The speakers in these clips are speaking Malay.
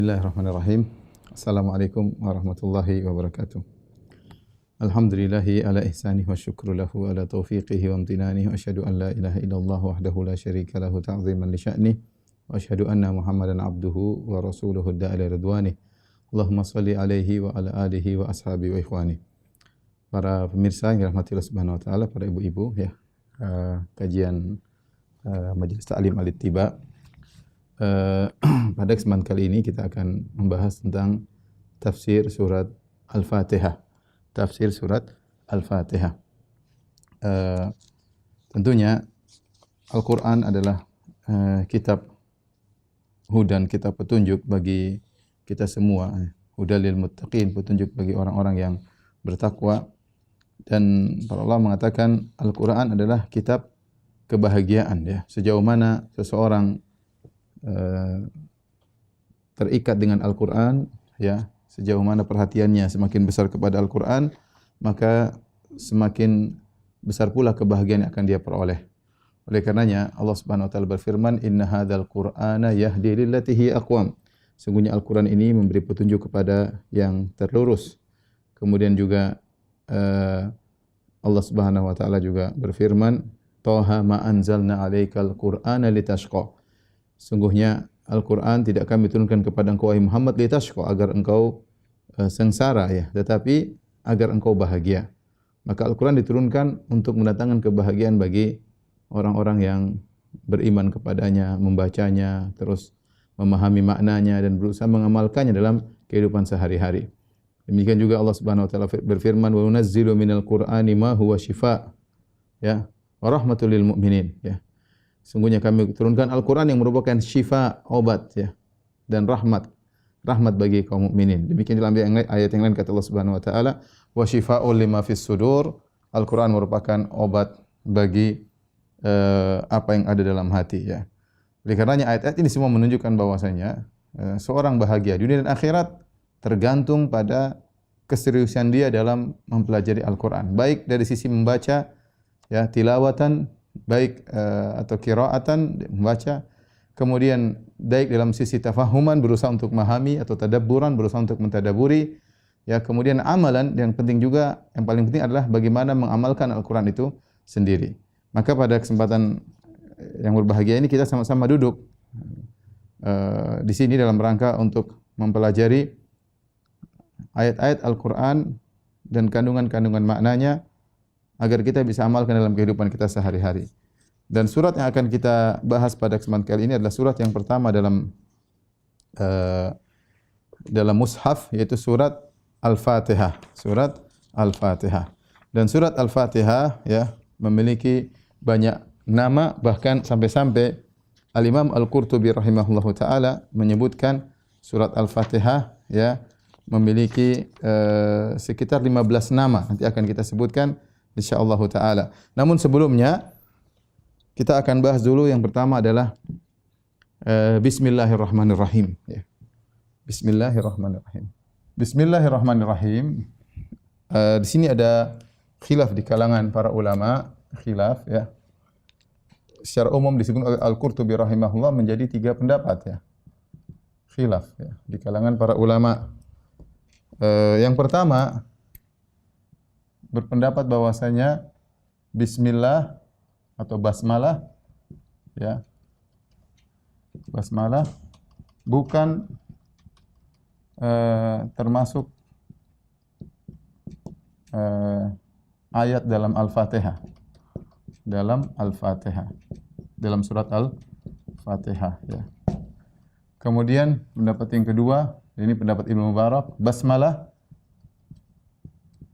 Bismillahirrahmanirrahim. Assalamualaikum warahmatullahi wabarakatuh. Alhamdulillahi ala ihsanih wa syukru lahu ala taufiqihi wa amtinanihi wa asyhadu an la ilaha illallah wahdahu la syarika lahu ta'ziman li sya'nih wa asyhadu anna Muhammadan abduhu wa rasuluhu da'ila ridwanih. Allahumma salli alaihi wa ala alihi wa ashabi wa ikhwani. Para pemirsa yang dirahmati Allah Subhanahu wa taala, para ibu-ibu ya. Kajian Majelis Ta'lim Al-Ittiba. Pada kesempatan kali ini kita akan membahas tentang tafsir surat Al-Fatihah. Tafsir surat Al-Fatihah. Tentunya Al-Quran adalah kitab hudan, kitab petunjuk bagi kita semua. Hudal lil muttaqin, petunjuk bagi orang-orang yang bertakwa. Dan para ulama mengatakan Al-Quran adalah kitab kebahagiaan. Ya. Sejauh mana seseorang terikat dengan Al-Quran, ya, sejauh mana perhatiannya semakin besar kepada Al-Quran, maka semakin besar pula kebahagiaan yang akan dia peroleh. Oleh karenanya Allah Subhanahu wa taala berfirman, "Inna hadzal Qur'ana yahdi lillati hiya aqwam." Sungguhnya Al-Quran ini memberi petunjuk kepada yang terlurus. Kemudian juga Allah Subhanahu wa taala juga berfirman, "Taha ma anzalna 'alaikal Qur'ana litashqa." Sungguhnya Al-Quran tidak kami turunkan kepada engkau wahai Muhammad litashqa, agar engkau sengsara ya, tetapi agar engkau bahagia. Maka Al-Quran diturunkan untuk mendatangkan kebahagiaan bagi orang-orang yang beriman kepadanya, membacanya, terus memahami maknanya dan berusaha mengamalkannya dalam kehidupan sehari-hari. Demikian juga Allah Subhanahu wa taala berfirman, "Wa nunazzilu minal Qur'ani ma huwa syifaa ya wa rahmatul lil mu'minin." Ya. Sungguhnya kami turunkan Al-Quran yang merupakan syifa, obat ya, dan rahmat bagi kaum mukminin. Demikian dalam ayat yang lain kata Allah Subhanahu wa taala, "Wa syifaa'un lima fis sudur." Al-Quran merupakan obat bagi apa yang ada dalam hati ya. Oleh karenanya ayat-ayat ini semua menunjukkan bahwasanya seorang bahagia dunia dan akhirat tergantung pada keseriusan dia dalam mempelajari Al-Quran, baik dari sisi membaca ya, tilawatan, baik atau qiraatan membaca, kemudian baik dalam sisi tafahuman, berusaha untuk memahami, atau tadabburan, berusaha untuk mentadaburi ya, kemudian amalan yang penting juga, yang paling penting adalah bagaimana mengamalkan Al-Quran itu sendiri. Maka pada kesempatan yang berbahagia ini kita sama-sama duduk di sini dalam rangka untuk mempelajari ayat-ayat Al-Quran dan kandungan-kandungan maknanya, agar kita bisa amalkan dalam kehidupan kita sehari-hari. Dan surat yang akan kita bahas pada kesempatan kali ini adalah surat yang pertama dalam mushaf, yaitu surat Al-Fatihah. Surat Al-Fatihah. Dan surat Al-Fatihah ya memiliki banyak nama, bahkan sampai-sampai Al-Imam Al-Qurtubi rahimahullahu taala menyebutkan surat Al-Fatihah ya memiliki sekitar 15 nama. Nanti akan kita sebutkan insyaallah taala. Namun sebelumnya kita akan bahas dulu yang pertama adalah Bismillahirrahmanirrahim ya. Bismillahirrahmanirrahim. Bismillahirrahmanirrahim. Di sini ada khilaf di kalangan para ulama, khilaf ya. Secara umum disebut oleh Al-Qurtubi rahimahullah menjadi 3 pendapat ya. Khilaf ya di kalangan para ulama. Yang pertama berpendapat bahwasanya bismillah atau basmalah ya. Basmalah bukan termasuk ayat dalam Al-Fatihah. Dalam Al-Fatihah. Dalam surat Al-Fatihah ya. Kemudian pendapat yang kedua, ini pendapat Ibnu Mubarak, basmalah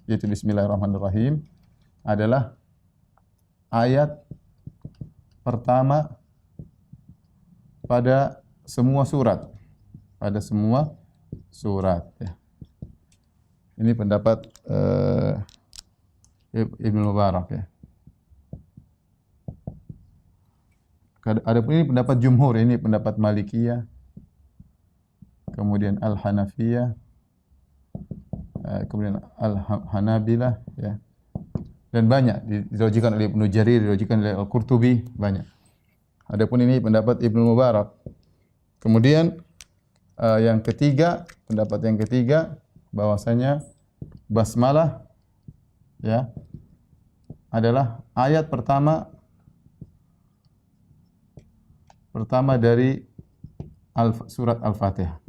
yaitu Bismillahirrahmanirrahim adalah ayat pertama pada semua surat. Pada semua surat ya. Ini pendapat Ibnu Mubarak ya. Adapun ini pendapat jumhur, ini pendapat Malikiyah, kemudian Al-Hanafiyah, kemudian Al-Hanabilah ya. Dan banyak diriwayatkan oleh Ibnu Jarir, diriwayatkan oleh Al-Qurtubi, banyak. Adapun ini pendapat Ibnu Mubarak. Kemudian yang ketiga, pendapat yang ketiga bahwasanya basmalah ya adalah ayat pertama dari surat Al-Fatihah.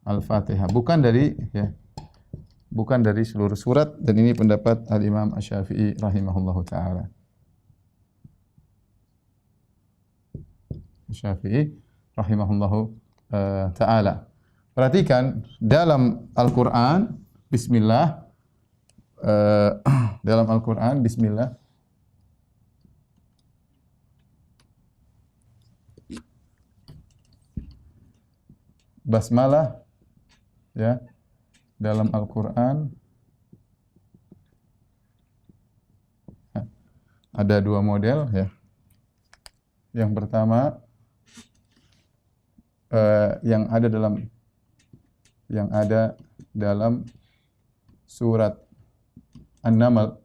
Al-Fatihah, bukan dari seluruh surat, dan ini pendapat Al-Imam Asy-Syafi'i rahimahullahu taala. Syafi'i rahimahullahu taala. Perhatikan dalam Al-Qur'an bismillah dalam Al-Qur'an bismillah basmalah ya dalam Al-Qur'an ada dua model ya. Yang pertama yang ada dalam surat An-Naml,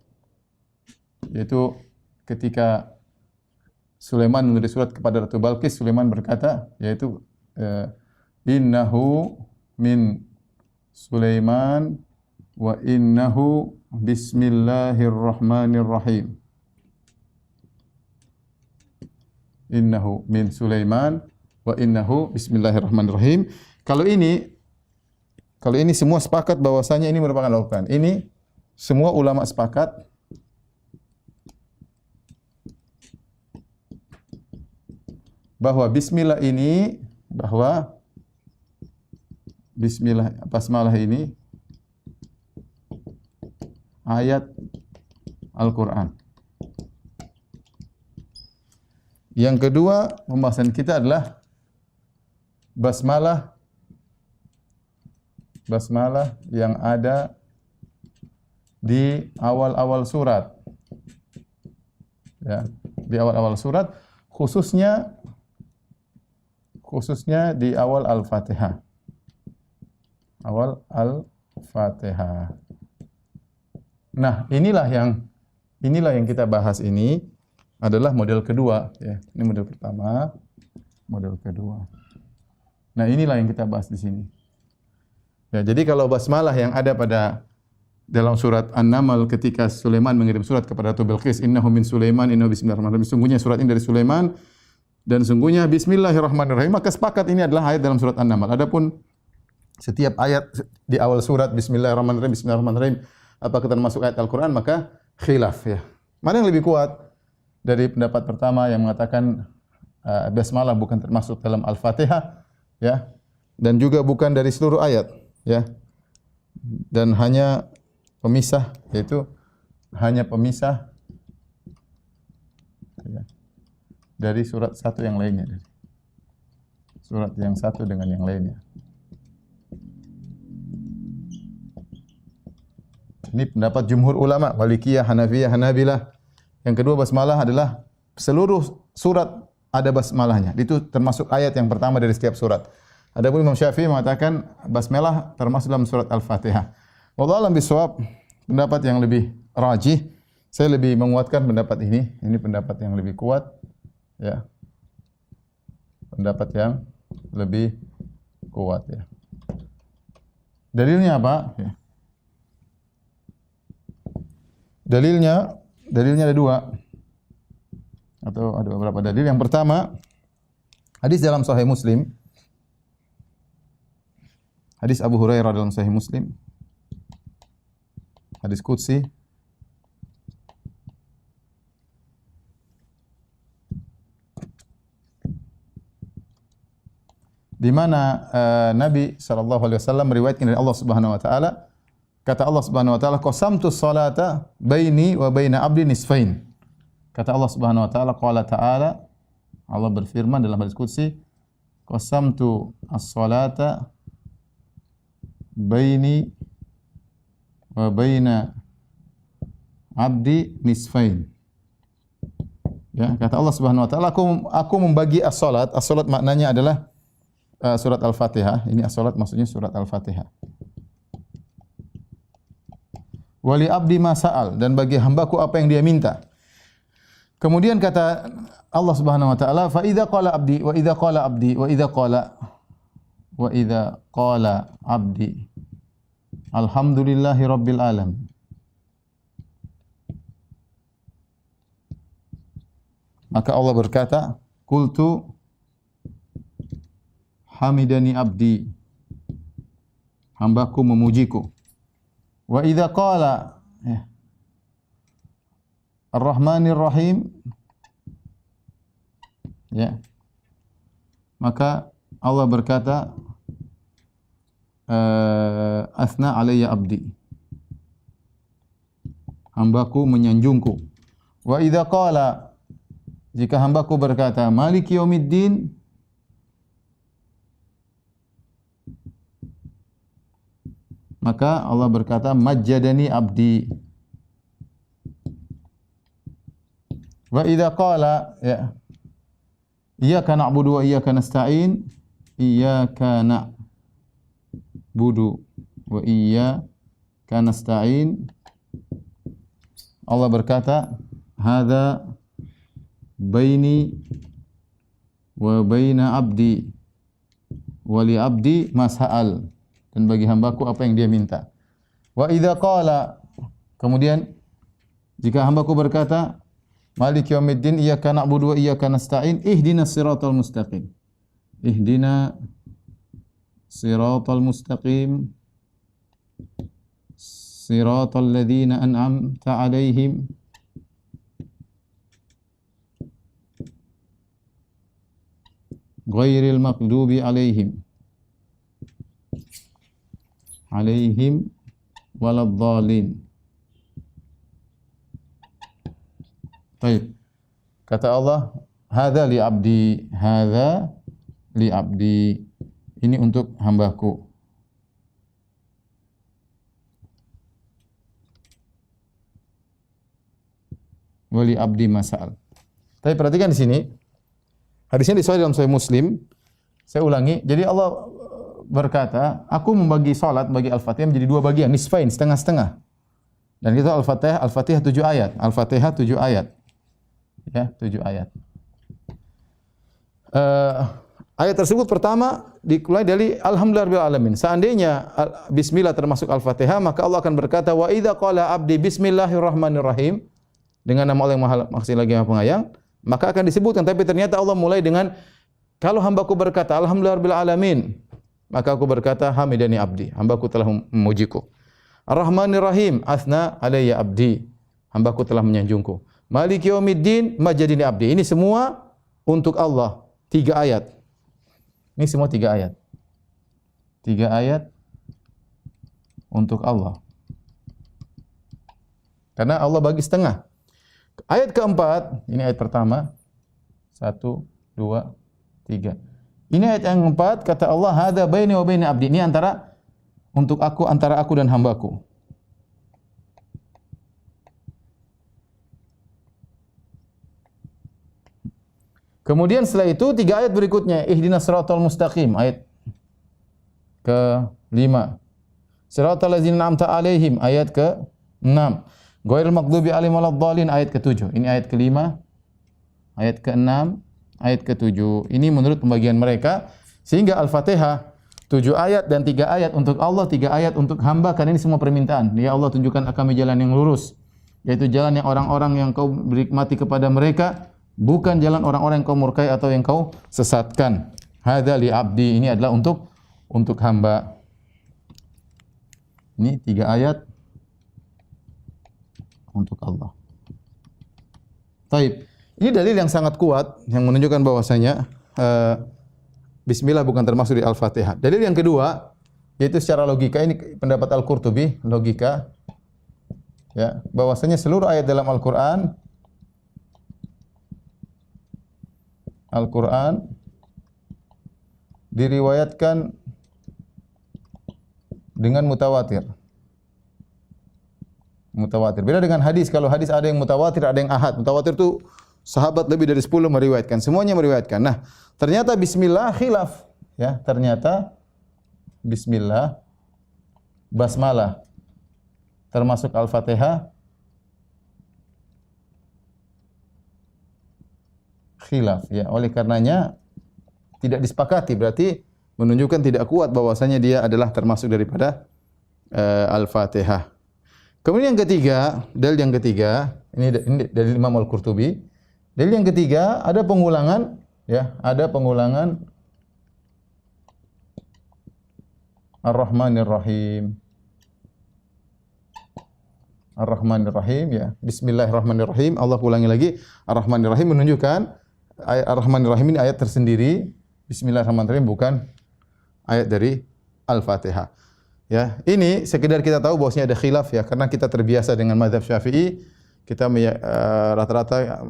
yaitu ketika Sulaiman menulis surat kepada Ratu Balqis, Sulaiman berkata, yaitu innahu min Sulaiman wa innahu bismillahirrahmanirrahim. Innahu min Sulaiman wa innahu bismillahirrahmanirrahim. Kalau ini semua sepakat bahwasanya ini merupakan Al-Qur'an. Ini semua ulama sepakat bahwa basmalah ini ayat Al-Qur'an. Yang kedua, pembahasan kita adalah basmalah yang ada di awal-awal surat. Ya, di awal-awal surat, khususnya di awal Al-Fatihah. Awal Al-Fatihah. Nah, inilah yang kita bahas ini adalah model kedua ya. Ini model pertama, model kedua. Nah, inilah yang kita bahas di sini. Ya, jadi kalau basmalah yang ada pada dalam surat An-Naml ketika Sulaiman mengirim surat kepada Ratu Bilqis, innahu min Sulaiman innahu bismillahirrahmanirrahim. Sungguhnya surat ini dari Sulaiman dan sungguhnya bismillahirrahmanirrahim. Maka sepakat ini adalah ayat dalam surat An-Naml. Adapun setiap ayat di awal surat bismillahirrahmanirrahim apakah termasuk ayat Al-Qur'an, maka khilaf ya. Mana yang lebih kuat? Dari pendapat pertama yang mengatakan basmalah bukan termasuk dalam Al-Fatihah ya, dan juga bukan dari seluruh ayat ya, dan hanya pemisah, yaitu hanya pemisah ya, dari surat satu yang lainnya, dari surat yang satu dengan yang lainnya. Ini pendapat jumhur ulama, Malikiyah, Hanafiyah, Hanabilah. Yang kedua, basmalah adalah seluruh surat ada basmalahnya. Itu termasuk ayat yang pertama dari setiap surat. Adapun Imam Syafi'i mengatakan basmalah termasuk dalam surat Al-Fatihah. Wallahu a'lam bishawab, pendapat yang lebih rajih, saya lebih menguatkan pendapat ini. Ini pendapat yang lebih kuat ya. Pendapat yang lebih kuat ya. Dalilnya apa? Ya. Dalilnya ada dua atau ada beberapa dalil. Yang pertama, hadis dalam Sahih Muslim. Hadis Abu Hurairah dalam Sahih Muslim. Hadis qudsi. Di mana Nabi sallallahu alaihi wasallam meriwayatkan dari Allah Subhanahu wa taala, kata Allah Subhanahu wa taala, qasamtu sholata baini wa baina abdi nisfain. Kata Allah Subhanahu wa taala, qala ta'ala, Allah berfirman dalam hadis qudsi, qasamtu as-sholata baini wa baina abdi nisfain. Ya, kata Allah Subhanahu wa taala, aku membagi as-salat. As-salat maknanya adalah surat Al-Fatihah. Ini as-salat maksudnya surat Al-Fatihah. Wali abdi ma sa'al, dan bagi hambaku apa yang dia minta. Kemudian kata Allah Subhanahu wa taala, "Fa idza qala abdi wa idza qala abdi wa idza qala abdi alhamdulillahi rabbil alamin." Maka Allah berkata, "Qultu hamidani abdi." Hambaku memujiku. Wa idza qala Ar-Rahmanir Rahim, ya. Maka Allah berkata, "Asna alayya abdi." Hambaku menyanjungku. Wa idza qala, jika hambaku berkata, "Maliki yaumiddin," maka Allah berkata, "Majjadani abdi." Wa idza qala, ya, iyyaka na'budu wa iyyaka nasta'in, iyyaka na'budu wa iyyaka nasta'in, Allah berkata, "Hadza baini wa baina abdi wa li abdi mas'al." Dan bagi hambaku apa yang dia minta. Wa idza qala, kemudian jika hambaku berkata, "Maliki yaumiddin, iyyaka na'budu wa iyyaka nasta'in, ihdinas siratal mustaqim." Ihdina siratal mustaqim, siratal ladzina an'amta 'alaihim ghairil maghdubi 'alaihim waladdallin. Baik. Kata Allah, "Hadza li abdi, hadza li abdi." Ini untuk hambaku. Wa li abdi mas'al. Tapi perhatikan di sini. Hadisnya disahihkan dalam Sahih Muslim. Saya ulangi. Jadi Allah berkata, "Aku membagi salat, bagi Al-Fatihah menjadi dua bagian, nisfain, setengah-setengah." Dan itu Al-Fatihah 7 ayat. Al-Fatihah 7 ayat. Ya, 7 ayat. Ayat tersebut pertama dimulai dari alhamdulillahirabbil alamin. Seandainya bismillah termasuk Al-Fatihah, maka Allah akan berkata, "Wa idza qala abdi bismillahirrahmanirrahim," dengan nama Allah yang Maha Maksud lagi Maha Penyayang, maka akan disebutkan. Tapi ternyata Allah mulai dengan, kalau hambaku berkata alhamdulillahirabbil alamin, maka aku berkata hamidani abdi, hambaku telah memujiku. Ar-Rahmanir Rahim, asna alayya abdi, hambaku telah menyanjungku. Maliki yaumiddin, majjadani abdi. Ini semua untuk Allah. 3 ayat. Ini semua 3 ayat. 3 ayat untuk Allah. Karena Allah bagi setengah. Ayat keempat, ini ayat pertama. 1, 2, 3. Ini ayat yang keempat, kata Allah, "Hadza baini wa baina abdi." Ini antara aku dan hambaku. Kemudian setelah itu 3 ayat berikutnya, ihdinas siratal mustaqim, ayat ke-5. Siratal ladzina an'amta 'alaihim, ayat ke-6. Ghairil maghdubi 'alaihim waladdallin, ayat ke-7. Ini ayat ke-5, ayat ke-6, ayat ke-7. Ini menurut pembagian mereka, sehingga Al-Fatihah 7 ayat dan 3 ayat untuk Allah, 3 ayat untuk hamba, karena ini semua permintaan. Ya Allah, tunjukkan kami jalan yang lurus, yaitu jalan yang orang-orang yang kau berikmati kepada mereka, bukan jalan orang-orang yang kau murkai atau yang kau sesatkan. Hadza li abdi, ini adalah untuk hamba. Ini 3 ayat untuk Allah. Taib. Ini dalil yang sangat kuat yang menunjukkan bahwasanya bismillah bukan termasuk di Al-Fatihah. Dalil yang kedua yaitu secara logika, ini pendapat Al-Qurtubi, logika, ya, bahwasanya seluruh ayat dalam Al-Qur'an diriwayatkan dengan mutawatir. Mutawatir. Beda dengan hadis. Kalau hadis ada yang mutawatir, ada yang ahad. Mutawatir itu sahabat lebih dari 10 meriwayatkan. Semuanya meriwayatkan. Nah, ternyata bismillah khilaf. Ya, ternyata bismillah, basmalah termasuk Al-Fatihah khilaf ya. Oleh karenanya tidak disepakati, berarti menunjukkan tidak kuat bahwasanya dia adalah termasuk daripada Al-Fatihah. Kemudian yang ketiga, dalil yang ketiga, ini dari Imam Al-Qurtubi. Dalil yang ketiga ada pengulangan ya, ada pengulangan Ar-Rahmanir Rahim. Ar-Rahmanir Rahim ya. Bismillahirrahmanirrahim. Allah ulangi lagi. Ar-Rahmanir Rahim menunjukkan ayat Ar-Rahmanir Rahim ini ayat tersendiri. Bismillahirrahmanirrahim bukan ayat dari Al-Fatihah. Ya, ini sekedar kita tahu bahwasanya ada khilaf ya, karena kita terbiasa dengan mazhab Syafi'i, kita rata-rata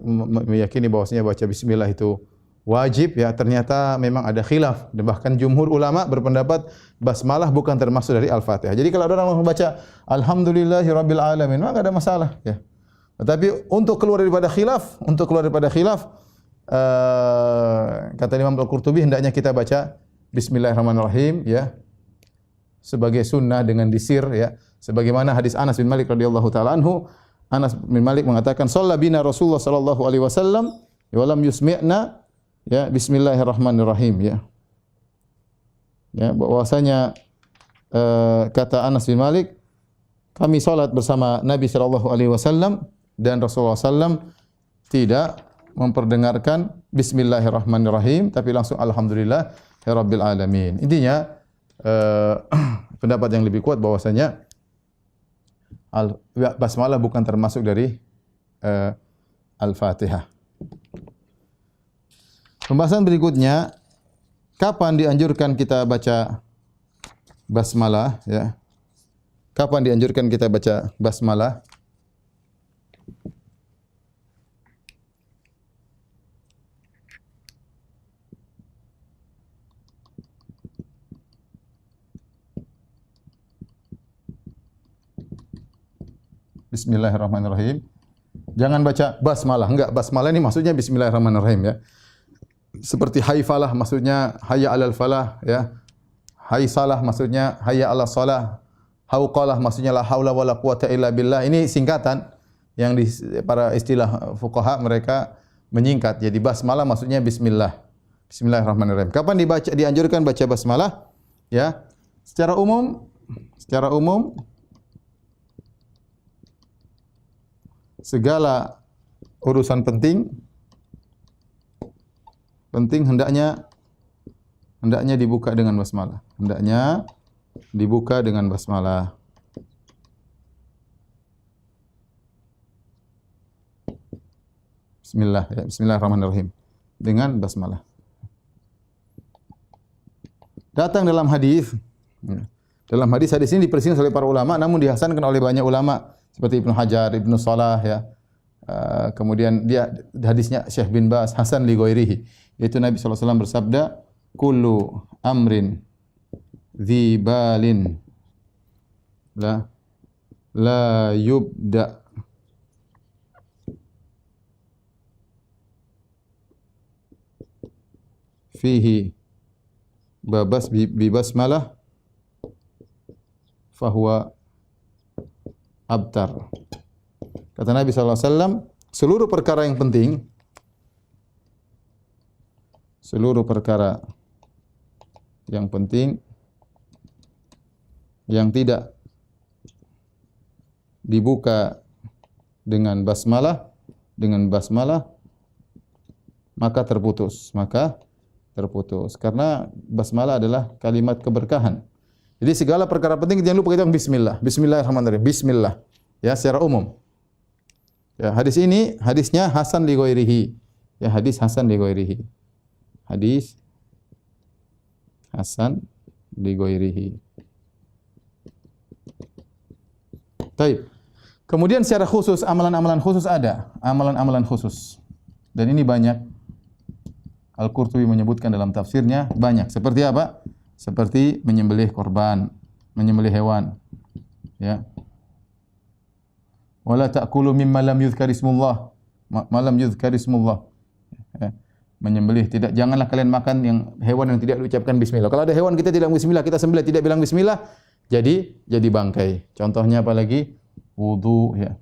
meyakini bahwasanya baca bismillah itu wajib ya. Ternyata memang ada khilaf, dan bahkan jumhur ulama berpendapat basmalah bukan termasuk dari Al-Fatihah. Jadi kalau ada orang membaca alhamdulillahirabbil alamin, maka ada masalah ya. Tetapi untuk keluar daripada khilaf, kata Imam Al-Qurtubi, hendaknya kita baca Bismillahirrahmanirrahim ya, sebagai sunnah dengan disir ya. Sebagaimana hadis Anas bin Malik radhiyallahu taala anhu, Anas bin Malik mengatakan, "Shalla bina Rasulullah sallallahu alaihi wasallam wa lam yusmi'na ya Bismillahirrahmanirrahim ya." Ya, bahwasanya kata Anas bin Malik, kami salat bersama Nabi sallallahu alaihi wasallam dan Rasulullah sallam tidak memperdengarkan Bismillahirrahmanirrahim, tapi langsung Alhamdulillahirabbil alamin. Intinya pendapat yang lebih kuat bahwasanya basmalah bukan termasuk dari Al-Fatihah. Pembahasan berikutnya, kapan dianjurkan kita baca basmalah ya? Kapan dianjurkan kita baca basmalah? Bismillahirrahmanirrahim. Jangan baca basmalah. Enggak, basmalah ini maksudnya Bismillahirrahmanirrahim ya. Seperti haifalah maksudnya hayya 'alal falah ya. Haisalah maksudnya hayya 'alas shalah. Hauqalah maksudnya la haula wala quwata illa billah. Ini singkatan yang di para istilah fuqaha mereka menyingkat. Jadi basmalah maksudnya bismillah. Bismillahirrahmanirrahim. Kapan dianjurkan baca basmalah? Ya. Secara umum segala urusan penting hendaknya dibuka dengan basmalah. Hendaknya dibuka dengan basmalah. Bismillah ya, Bismillahirrahmanirrahim. Dengan basmalah. Datang dalam hadis ini dipersingkat oleh para ulama, namun dihasankan oleh banyak ulama seperti Ibnu Hajar, Ibnu Salah ya. Kemudian dia hadisnya Syekh bin Baz, hasan li ghairihi. Yaitu Nabi sallallahu alaihi wasallam bersabda, "Kullu amrin dzi balin la yubda fihi bi basmalah fahuwa abtar." Kata Nabi sallallahu alaihi wasallam, seluruh perkara yang penting, yang tidak dibuka dengan basmalah, maka terputus. Karena basmalah adalah kalimat keberkahan. Jadi segala perkara penting jangan lupa kita bismillah. Bismillahirrahmanirrahim. Bismillah. Ya, secara umum. Ya, hadisnya hasan li ghairihi. Ya, hadis hasan li ghairihi. Hadis hasan li ghairihi. Baik. Kemudian secara khusus amalan-amalan khusus ada, amalan-amalan khusus. Dan ini banyak. Al-Qurtubi menyebutkan dalam tafsirnya banyak. Seperti apa? Seperti menyembelih korban, menyembelih hewan. Ya. Wala ta'kulu mimma lam yuzkar ismullah. Malam yuzkar ismullah. Ya. Menyembelih, janganlah kalian makan yang hewan yang tidak diucapkan bismillah. Kalau ada hewan kita tidak bismillah, kita sembelih tidak bilang bismillah, jadi bangkai. Contohnya apa lagi? Wudu ya.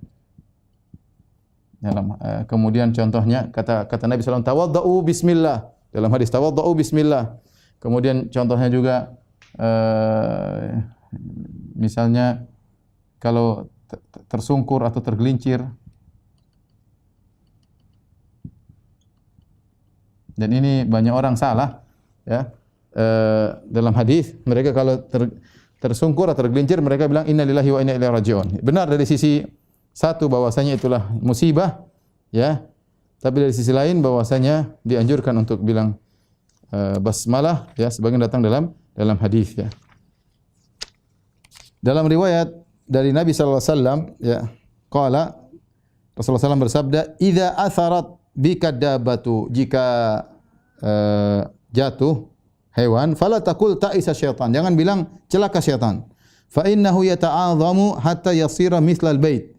Kemudian contohnya kata Nabi SAW, tawaddau bismillah. Dalam hadis tawaddau bismillah. Kemudian contohnya juga misalnya kalau tersungkur atau tergelincir. Dan ini banyak orang salah, ya. Dalam hadis mereka kalau tersungkur atau tergelincir mereka bilang innalillahi wa inna ilaihi raji'un. Benar dari sisi satu bahwasanya itulah musibah, ya. Tapi dari sisi lain bahwasanya dianjurkan untuk bilang basmalah, ya, sebagaimana datang dalam hadis, ya. Dalam riwayat dari Nabi sallallahu alaihi wasallam, ya, qala Rasulullah SAW bersabda, "Idza atharat bika dabbatu," jika jatuh hewan, fala taqul ta'isa syaitan. Jangan bilang celaka syaitan. Fa innahu yata'adhamu hatta yasira mithlal bait.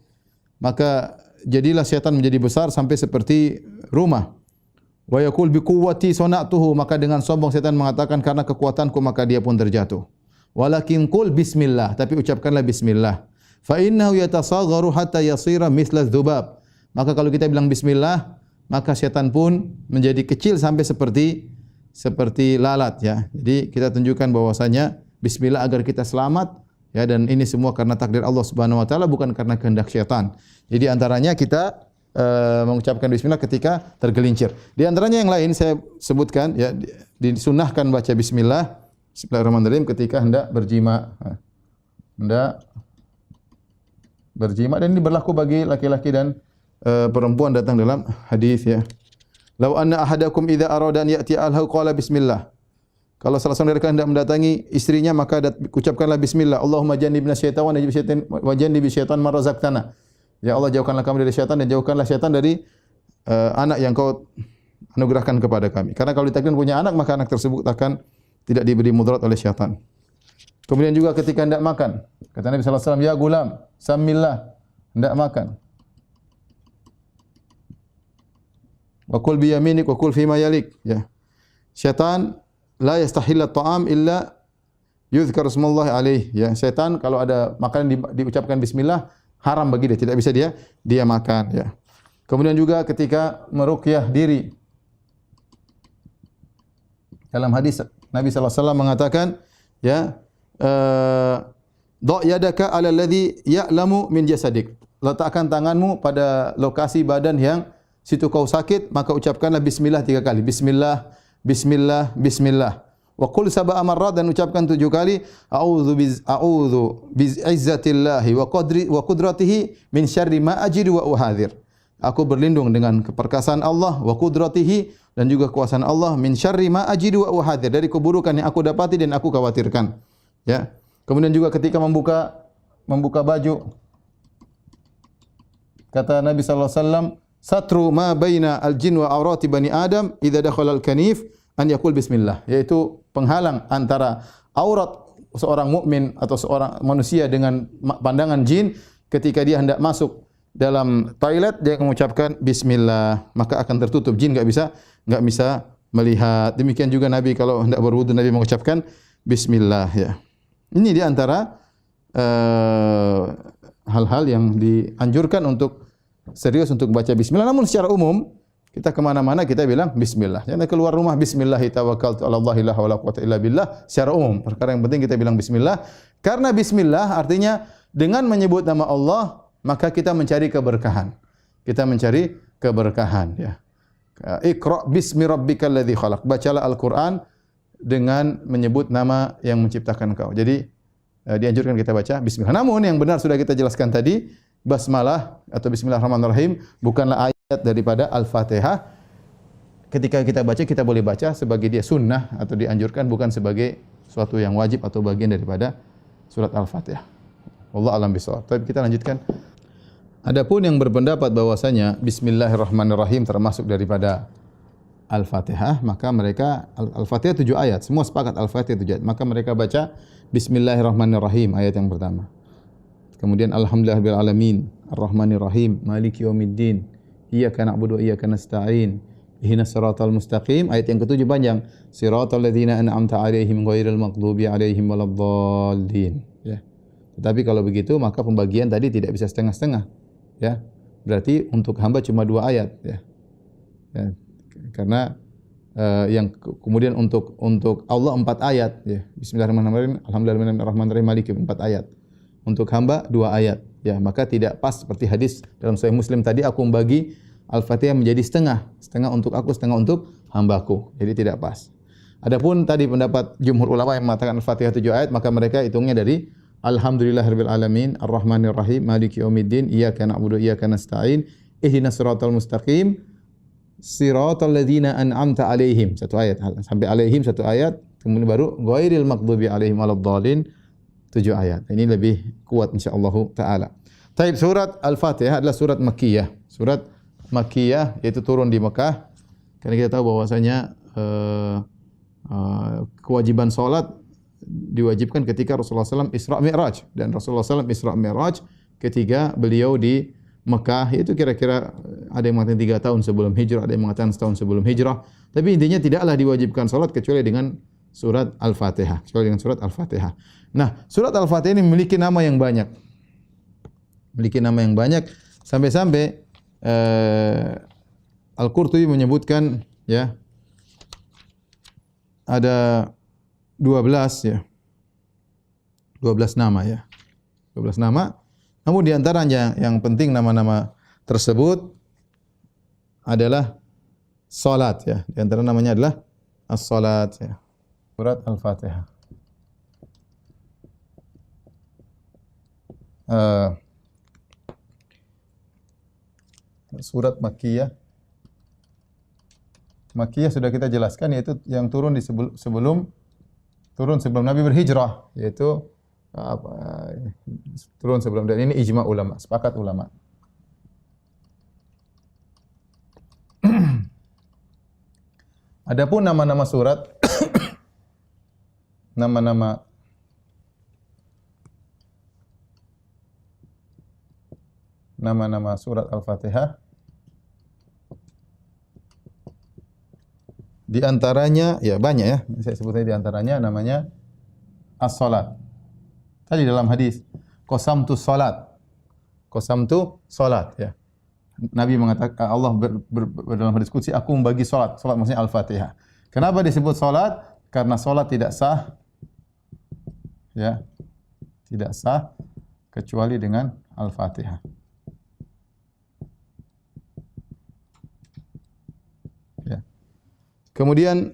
Maka jadilah syaitan menjadi besar sampai seperti rumah. Wa yaqul bi quwwati sana'tuhu, maka dengan sombong syaitan mengatakan karena kekuatanku maka dia pun terjatuh. Walakin qul bismillah, tapi ucapkanlah bismillah. Fa innahu yatasagharu hatta yasira mithlal dzubab. Maka kalau kita bilang bismillah, maka syaitan pun menjadi kecil sampai seperti lalat, ya. Jadi kita tunjukkan bahwasanya bismillah agar kita selamat, ya, dan ini semua karena takdir Allah Subhanahu wa taala, bukan karena kehendak syaitan. Jadi antaranya kita mengucapkan bismillah ketika tergelincir. Di antaranya yang lain saya sebutkan, ya, disunnahkan baca bismillah bismillahirrahmanirrahim ketika hendak berjima. Hendak berjima, dan ini berlaku bagi laki-laki dan perempuan, datang dalam hadis, ya. Lau anna ahadakum idza arada an ya'ti ahlihi qala bismillah. Kalau salah seorang dari kalian hendak mendatangi istrinya, maka ucapkanlah bismillah. Allahumma jannibna syaitan wa jannibi syaitan ma razaqtana. Ya Allah, jauhkanlah kami dari syaitan dan jauhkanlah syaitan dari anak yang kau anugerahkan kepada kami. Karena kalau ditakdirkan punya anak, maka anak tersebut akan tidak diberi mudarat oleh syaitan. Kemudian juga ketika hendak makan, kata Nabi sallallahu alaihi wasallam, ya gulam, samillah, hendak makan. Wa kul bi yaminik wa kul fima yalik, ya. Syaitan la yastahillu at-ta'am illa yuzkar ismullah alaih, ya. Syaitan kalau ada makanan diucapkan bismillah, haram bagi dia, tidak bisa dia makan, ya. Kemudian juga ketika meruqyah diri. Dalam hadis Nabi sallallahu alaihi wasallam mengatakan, ya, dha' yadaka 'ala alladhi ya'lamu min jasadik. Letakkan tanganmu pada lokasi badan yang situ kau sakit, maka ucapkanlah bismillah 3 kali. Bismillah, bismillah, bismillah. Wa qul sab'a marrat, dan ucapkan 7 kali a'udzu bi izzatillahi wa qudratihi min syarri ma ajidu wa uhadzir. Aku berlindung dengan keperkasaan Allah, wa qudratihi, dan juga kuasaan Allah, min syarri ma ajidu wa uhadzir, dari keburukan yang aku dapati dan aku khawatirkan, ya. Kemudian juga ketika membuka baju, kata Nabi sallallahu alaihi wasallam, satru ma baina al-jin wa aurati bani Adam idza dakhala al-kanif an yaqul bismillah, yaitu penghalang antara aurat seorang mukmin atau seorang manusia dengan pandangan jin. Ketika dia hendak masuk dalam toilet, dia mengucapkan bismillah, maka akan tertutup, jin enggak bisa melihat. Demikian juga Nabi kalau hendak berwudu, Nabi mengucapkan bismillah, ya. Ini di antara hal-hal yang dianjurkan untuk serius untuk baca bismillah. Namun secara umum kita kemana-mana kita bilang bismillah. Jangan keluar rumah bismillahi tawakkaltu 'ala Allahi la haula wala quwwata illa billah. Secara umum perkara yang penting kita bilang bismillah, karena bismillah artinya dengan menyebut nama Allah maka kita mencari keberkahan. Kita mencari keberkahan, ya. Iqra bismi rabbikal ladzi khalaq. Bacalah Al-Qur'an dengan menyebut nama yang menciptakan engkau. Jadi dianjurkan kita baca bismillah. Namun yang benar sudah kita jelaskan tadi, basmalah atau bismillahirrahmanirrahim bukanlah ayat daripada Al-Fatihah. Ketika kita baca, kita boleh baca sebagai dia sunnah atau dianjurkan, bukan sebagai suatu yang wajib atau bagian daripada surat Al-Fatihah. Wallahu a'lam bishawab. Tapi kita lanjutkan. Adapun yang berpendapat bahwasanya bismillahirrahmanirrahim termasuk daripada Al-Fatihah, maka mereka Al-Fatihah 7 ayat, semua sepakat Al-Fatihah 7 ayat, maka mereka baca bismillahirrahmanirrahim ayat yang pertama. Kemudian alhamdulillahirabbil alamin, arrahmanirrahim, maliki yaumiddin, iyyaka na'budu wa iyyaka nasta'in, ihdinas siratal mustaqim. Ayat yang ketujuh panjang, siratal ladzina an'amta 'alaihim ghairil maghdubi 'alaihim waladdallin, ya. Tetapi kalau begitu maka pembagian tadi tidak bisa setengah-setengah, ya. berarti untuk hamba cuma 2 ayat ya. Ya, karena yang kemudian untuk Allah 4 ayat ya. Bismillahirrahmanirrahim, alhamdulillahirrahmanirrahim, maliki 4 ayat. Untuk hamba 2 ayat. Ya, maka tidak pas seperti hadis dalam Sahih Muslim tadi, aku membagi Al-Fatihah menjadi setengah, setengah untuk aku, setengah untuk hambaku. Jadi tidak pas. Adapun tadi pendapat jumhur ulama yang mengatakan Al-Fatihah 7 ayat, maka mereka hitungnya dari Alhamdulillahirabbil alamin, arrahmanirrahim, maliki yaumiddin, iyyaka na'budu wa iyyaka nasta'in, ihdinas siratal mustaqim, siratal ladzina an'amta 'alaihim. 1 ayat sampai 'alaihim 1 ayat, kemudian baru ghairil maghdubi 'alaihim waladdallin 7 ayat. Ini lebih kuat insyaallah taala. Taib, surat Al-Fatihah adalah surat Makkiyah. Surat Makkiyah yaitu turun di Mekah. Karena kita tahu bahwasanya kewajiban salat diwajibkan ketika Rasulullah SAW Isra Mi'raj, dan Rasulullah SAW Isra Mi'raj ketika beliau di Mekah, itu kira-kira ada yang mengatakan 3 tahun sebelum hijrah, ada yang mengatakan setahun sebelum hijrah. Tapi intinya tidaklah diwajibkan salat kecuali dengan surat Al-Fatihah, kecuali dengan surat Al-Fatihah. Nah, surat Al-Fatihah ini memiliki nama yang banyak. Memiliki nama yang banyak sampai-sampai Al-Qurtubi menyebutkan ya ada 12 ya. 12 nama ya. 12 nama. Namun di antaranya yang penting nama-nama tersebut adalah salat ya. Di antara namanya adalah as-salat ya. Surat Al-Fatihah. Surat Makkiyah. Makkiyah sudah kita jelaskan, yaitu yang turun di sebelum Nabi berhijrah, yaitu turun sebelum, dan ini ijma ulama, sepakat ulama. Adapun nama-nama surat nama-nama surat Al-Fatihah di antaranya ya banyak ya. Saya sebutnya di antaranya namanya as-salat. Tadi dalam hadis qasamtu salat. Qasamtu salat ya. Nabi mengatakan, Allah dalam hadis qudsi, aku membagi salat. Salat maksudnya Al-Fatihah. Kenapa disebut salat? Karena salat tidak sah ya. Tidak sah kecuali dengan Al-Fatihah. Ya. Kemudian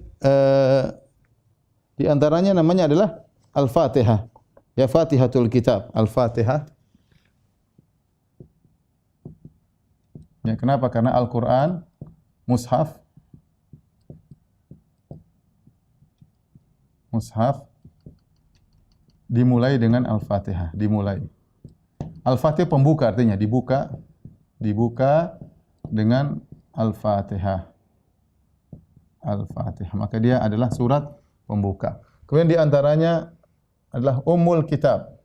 di antaranya namanya adalah Al-Fatihah. Ya, Fatihatul Kitab, Al-Fatihah. Ya, kenapa? Karena Al-Qur'an mushaf dimulai dengan Al-Fatihah, dimulai. Al-Fatihah pembuka, artinya dibuka dengan Al-Fatihah. Al-Fatihah. Maka dia adalah surat pembuka. Kemudian di antaranya adalah Ummul Kitab.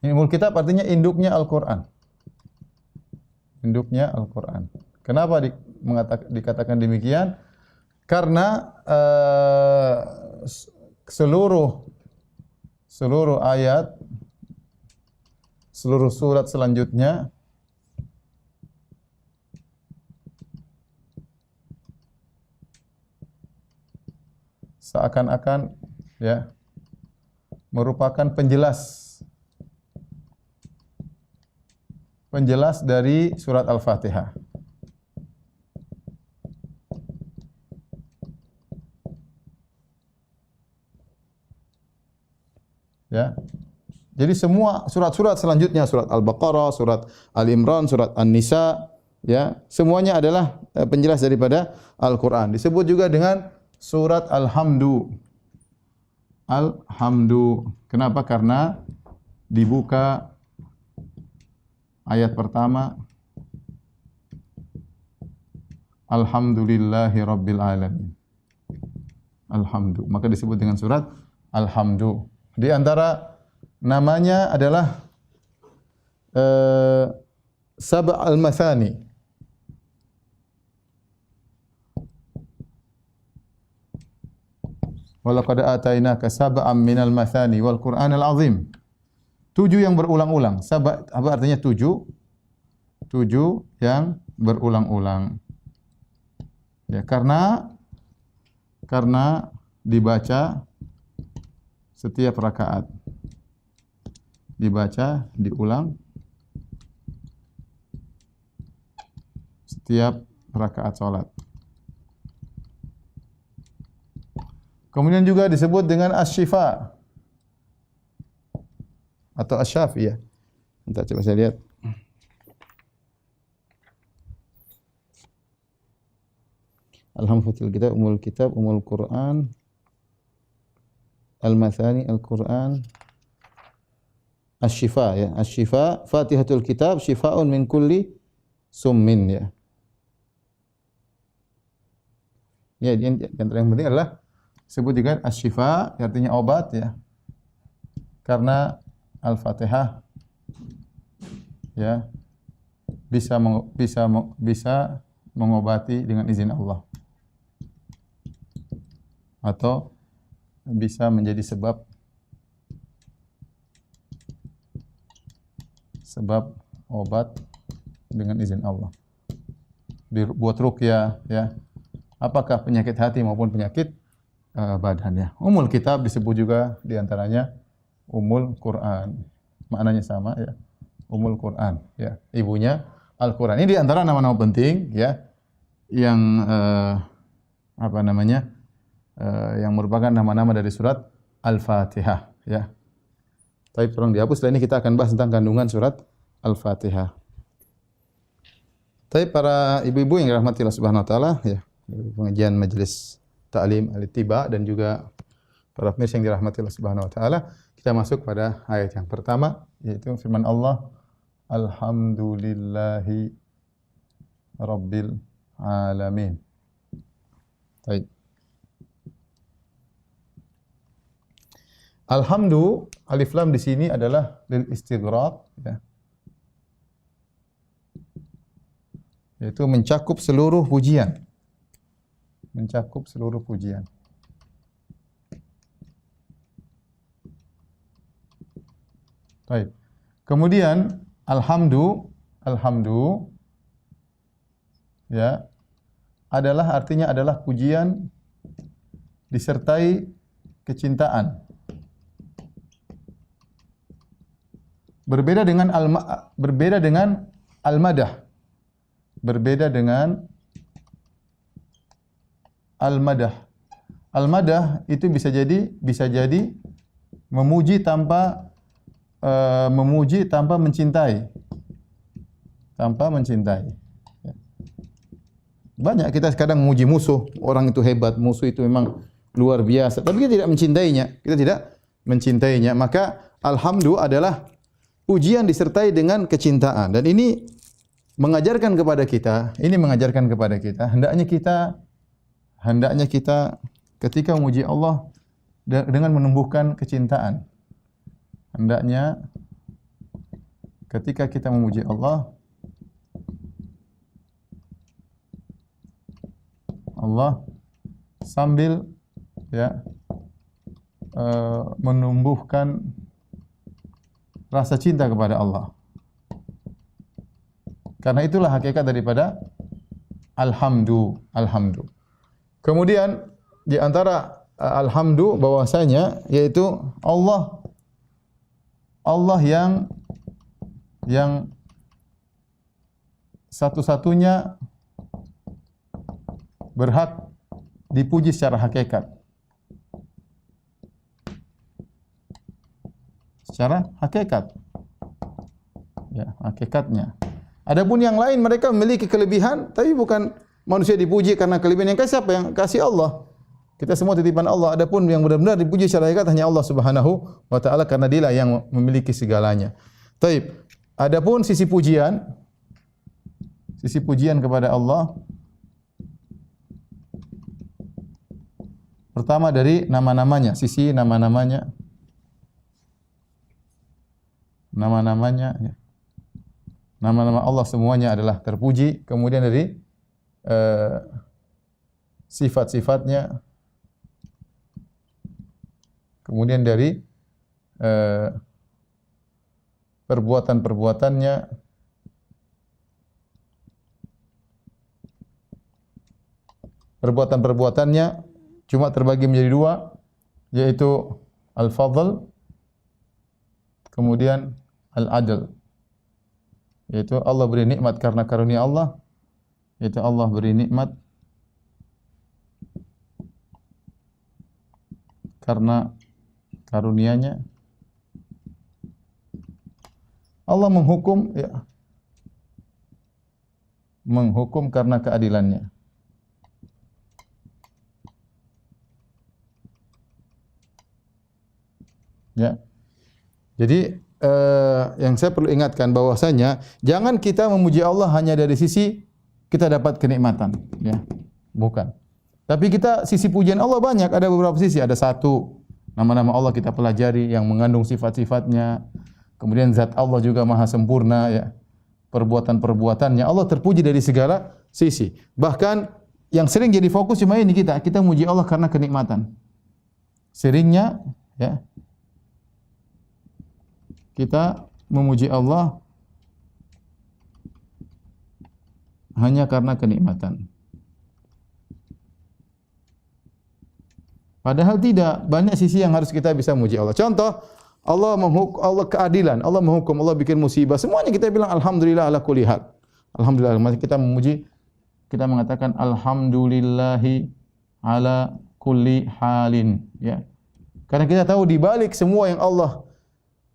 Ummul Kitab artinya induknya Al-Qur'an. Induknya Al-Qur'an. Kenapa dikatakan demikian? Karena seluruh ayat, seluruh surat selanjutnya seakan-akan ya merupakan penjelas dari surat Al-Fatihah. Ya. Jadi semua surat-surat selanjutnya, surat Al-Baqarah, surat Al-Imran, surat An-Nisa, ya, semuanya adalah penjelas daripada Al-Qur'an. Disebut juga dengan surat Alhamdu. Alhamdu. Kenapa? Karena dibuka ayat pertama Alhamdulillahi Rabbil Alamin. Alhamdu. Maka disebut dengan surat Alhamdu. Di antara namanya adalah Sab' al-Mathani. Walaqad atainaka sab'an minal mathani wal Qur'anil azim. 7 yang berulang-ulang. Apa artinya 7? 7 yang berulang-ulang. Ya, karena dibaca setiap rakaat. Dibaca, diulang setiap rakaat salat. Kemudian juga disebut dengan asy-syifa atau asy-syafi ya. Entar coba saya lihat. Alhamdulillah, kitab, umul Quran, al-mathani, al-Quran, asy-syifa ya. Asy-syifa, Fatihatul Kitab, syifaun min kulli summin ya. Ya, yang penting adalah sebut juga asy-syifa, artinya obat ya. Karena Al-Fatihah ya bisa mengobati dengan izin Allah. Atau bisa menjadi sebab obat dengan izin Allah. Dibuat ruqyah ya. Apakah penyakit hati maupun penyakit badannya. Umul kitab disebut juga di antaranya Umul Quran. Maknanya sama ya. Umul Quran ya. Ibunya Al-Quran. Ini di antara nama-nama penting ya yang yang merupakan nama-nama dari surat Al-Fatihah ya. Tapi tolong dihapus, setelah ini kita akan bahas tentang kandungan surat Al-Fatihah. Tapi para ibu-ibu yang dirahmati Allah Subhanahu wa taala ya, pengajian majelis Ta'lim Al-Ittiba dan juga para pemirsa yang dirahmati Allah Subhanahu wa taala, kita masuk pada ayat yang pertama yaitu firman Allah, Alhamdulillahi Rabbil Alamin. Baik. Alhamdu, alif lam di sini adalah lil istighraq ya. Yaitu mencakup seluruh pujian. Mencakup seluruh pujian. Baik. Kemudian alhamdu ya artinya adalah pujian disertai kecintaan. Berbeda dengan al-madah. Berbeda dengan al-madah. Al-madah itu bisa jadi memuji tanpa mencintai. Tanpa mencintai. Banyak kita kadang memuji musuh, orang itu hebat, musuh itu memang luar biasa, tapi kita tidak mencintainya. Kita tidak mencintainya. Maka alhamdu adalah pujian disertai dengan kecintaan, dan ini mengajarkan kepada kita, hendaknya kita ketika memuji Allah dengan menumbuhkan kecintaan. Hendaknya ketika kita memuji Allah sambil ya menumbuhkan rasa cinta kepada Allah. Karena itulah hakikat daripada alhamdu. Kemudian di antara alhamdu bahwasanya yaitu Allah yang satu-satunya berhak dipuji secara hakikat. Secara hakikat. Ya, hakikatnya. Adapun yang lain mereka memiliki kelebihan tapi bukan manusia dipuji karena kelebihan yang kasih siapa? Yang kasih Allah. Kita semua titipan Allah. Adapun yang benar-benar dipuji secara hakikat hanya Allah Subhanahu wa taala karena Dialah yang memiliki segalanya. Taib. Adapun sisi pujian kepada Allah pertama dari nama-namanya, sisi nama-namanya. Ya. Nama-nama Allah semuanya adalah terpuji. Kemudian dari sifat-sifatnya. Kemudian dari perbuatan-perbuatannya cuma terbagi menjadi dua, yaitu al-fadl, kemudian al-adl. Yaitu Allah beri nikmat karena karunia Allah, yaitu Allah beri nikmat karena karunia-Nya. Allah menghukum, ya, menghukum karena keadilan-Nya. Ya. Jadi yang saya perlu ingatkan bahwasanya jangan kita memuji Allah hanya dari sisi kita dapat kenikmatan, ya. Bukan. Tapi kita sisi pujian Allah banyak, ada beberapa sisi. Ada satu, nama-nama Allah kita pelajari yang mengandung sifat-sifatnya. Kemudian zat Allah juga maha sempurna, ya. Perbuatan-perbuatannya Allah terpuji dari segala sisi. Bahkan yang sering jadi fokus cuma ini, kita memuji Allah karena kenikmatan. Seringnya, ya, kita memuji Allah hanya karena kenikmatan. Padahal tidak, banyak sisi yang harus kita bisa memuji Allah. Contoh, Allah keadilan, Allah menghukum, Allah bikin musibah. Semuanya kita bilang alhamdulillah ala kulli hal. Alhamdulillah, kita memuji, kita mengatakan alhamdulillahi ala kulli halin, ya. Karena kita tahu di balik semua yang Allah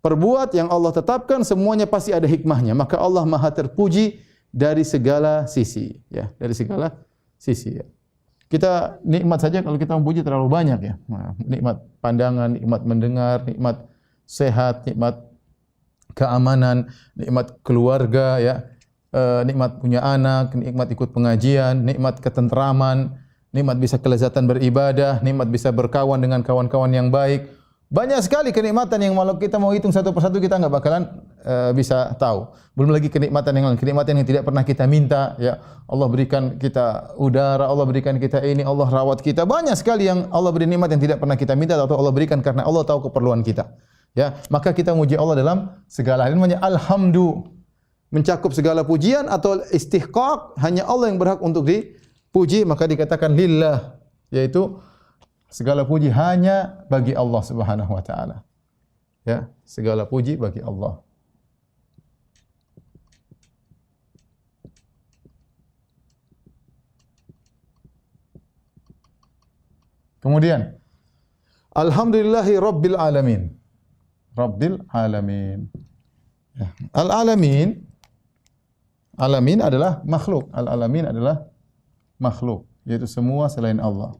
perbuat, yang Allah tetapkan, semuanya pasti ada hikmahnya. Maka Allah maha terpuji dari segala sisi, ya, dari segala sisi, ya. Kita nikmat saja kalau kita memuji terlalu banyak, ya. Nah, nikmat pandangan, nikmat mendengar, nikmat sehat, nikmat keamanan, nikmat keluarga, ya, nikmat punya anak, nikmat ikut pengajian, nikmat ketentraman, nikmat bisa kelezatan beribadah, nikmat bisa berkawan dengan kawan-kawan yang baik. Banyak sekali kenikmatan yang kalau kita mau hitung satu persatu kita enggak bakalan bisa tahu. Belum lagi kenikmatan yang tidak pernah kita minta, ya. Allah berikan kita udara, Allah berikan kita ini, Allah rawat kita. Banyak sekali yang Allah beri nikmat yang tidak pernah kita minta atau Allah berikan karena Allah tahu keperluan kita. Ya, maka kita memuji Allah dalam segala hal. Namanya alhamdu, mencakup segala pujian, atau istihqaq, hanya Allah yang berhak untuk dipuji, maka dikatakan lillah, yaitu segala puji hanya bagi Allah Subhanahu wa taala. Ya, segala puji bagi Allah. Kemudian alhamdulillahi rabbil alamin. Rabbil alamin. Ya. Al-alamin, alamin adalah makhluk. Al-alamin adalah makhluk, yaitu semua selain Allah.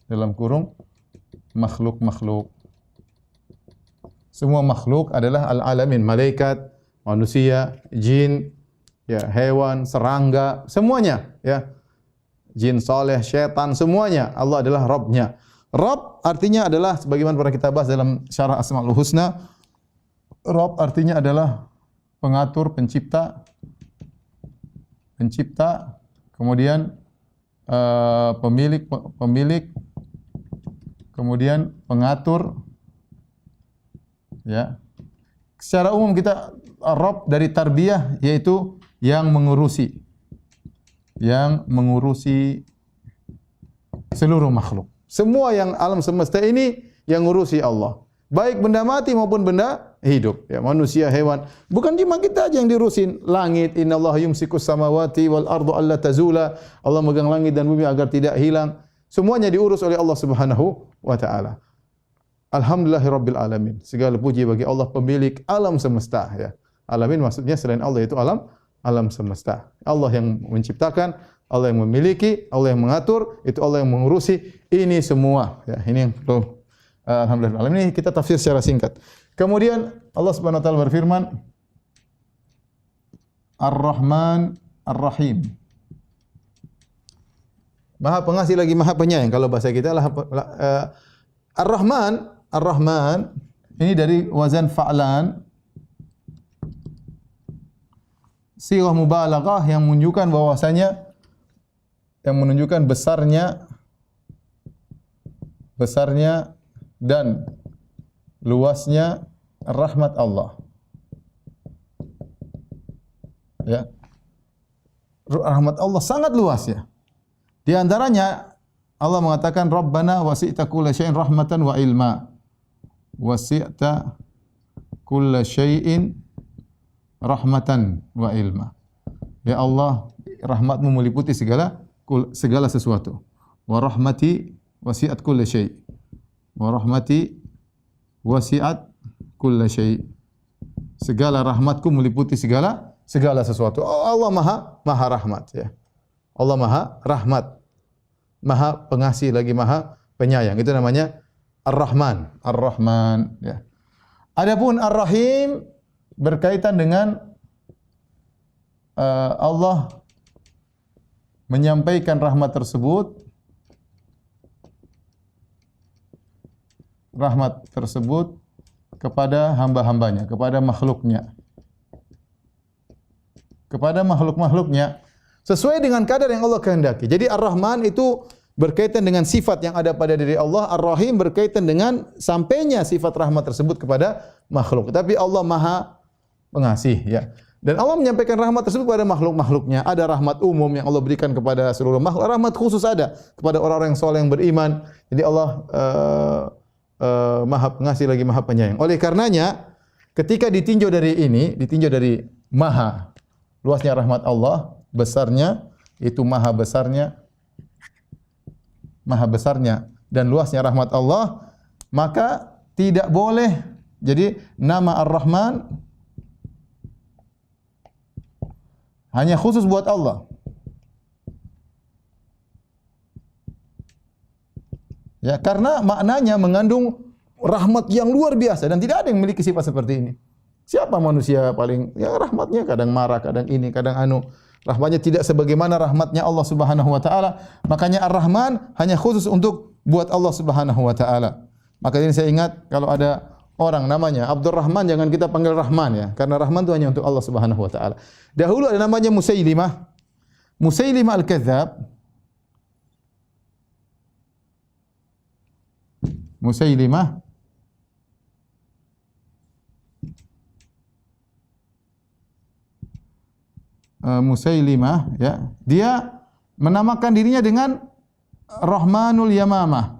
Dalam kurung makhluk-makhluk. Semua makhluk adalah al-alamin, malaikat, manusia, jin, ya, hewan, serangga, semuanya, ya. Jin saleh, syaitan, semuanya Allah adalah Rabb-nya. Rabb artinya adalah sebagaimana pernah kita bahas dalam syarah Asmaul Husna. Rabb artinya adalah pengatur, pencipta, kemudian pemilik, kemudian pengatur, ya. Secara umum kita Rabb dari tarbiyah, yaitu yang mengurusi seluruh makhluk. Semua yang alam semesta ini yang ngurusi Allah. Baik benda mati maupun benda hidup, ya, manusia, hewan. Bukan cuma kita aja yang diurusin. Langit, innallaha yumsikus samawati wal ardu alla tazula. Allah megang langit dan bumi agar tidak hilang. Semuanya diurus oleh Allah Subhanahu wa taala. Alhamdulillahirabbil alamin. Segala puji bagi Allah pemilik alam semesta, ya. Alamin maksudnya selain Allah, itu alam semesta. Allah yang menciptakan, Allah yang memiliki, Allah yang mengatur, itu Allah yang mengurusi ini semua, ya. Ini yang perlu alhamdulillah. Ini kita tafsir secara singkat. Kemudian Allah Subhanahu wa taala berfirman, Ar-Rahman Ar-Rahim. Maha pengasih lagi Maha penyayang. Kalau bahasa kita lah Ar-Rahman, Ar-Rahman ini dari wazan fa'lan. Sighah mubalaghah yang menunjukkan bahwasanya, yang menunjukkan besarnya dan luasnya rahmat Allah. Ya. Rahmat Allah sangat luas ya. Di antaranya Allah mengatakan Rabbana wasi'ta kulla syai'in rahmatan wa ilma. Wasi'ta kulla syai'in rahmatan wa ilma. Ya Allah, rahmatmu meliputi segala sesuatu. Wa rahmati wasi'at kulla syai'. Wa rahmati wasi'at kulla syai'. Segala rahmatku meliputi segala sesuatu. Allah maha rahmat ya. Allah maha rahmat. Maha pengasih lagi maha penyayang. Itu namanya Ar-Rahman. Ar-Rahman ya. Adapun Ar-Rahim berkaitan dengan Allah menyampaikan rahmat tersebut kepada hamba-hambanya, kepada makhluknya. Kepada makhluk-makhluknya sesuai dengan kadar yang Allah kehendaki. Jadi Ar-Rahman itu berkaitan dengan sifat yang ada pada diri Allah, Ar-Rahim berkaitan dengan sampainya sifat rahmat tersebut kepada makhluk. Tapi Allah Maha Pengasih ya. Dan Allah menyampaikan rahmat tersebut kepada makhluk-makhluknya. Ada rahmat umum yang Allah berikan kepada seluruh makhluk, rahmat khusus ada kepada orang-orang yang saleh yang beriman. Jadi Allah Maha Pengasih lagi Maha Penyayang. Oleh karenanya ketika ditinjau dari maha luasnya rahmat Allah, besarnya itu maha besarnya dan luasnya rahmat Allah, maka tidak boleh jadi nama Ar-Rahman hanya khusus buat Allah. Ya, karena maknanya mengandung rahmat yang luar biasa dan tidak ada yang memiliki sifat seperti ini. Siapa manusia paling ya rahmatnya kadang marah, kadang ini, kadang anu. Rahmatnya tidak sebagaimana rahmatnya Allah Subhanahu wa taala. Makanya Ar-Rahman hanya khusus untuk buat Allah Subhanahu wa taala. Maka ini saya ingat kalau ada orang namanya Abdurrahman jangan kita panggil Rahman ya, karena Rahman itu hanya untuk Allah Subhanahu wa taala. Dahulu ada namanya Musailimah. Musailimah Al-Kadzdzab. Musailimah Musailimah ya, dia menamakan dirinya dengan Rahmanul Yamamah.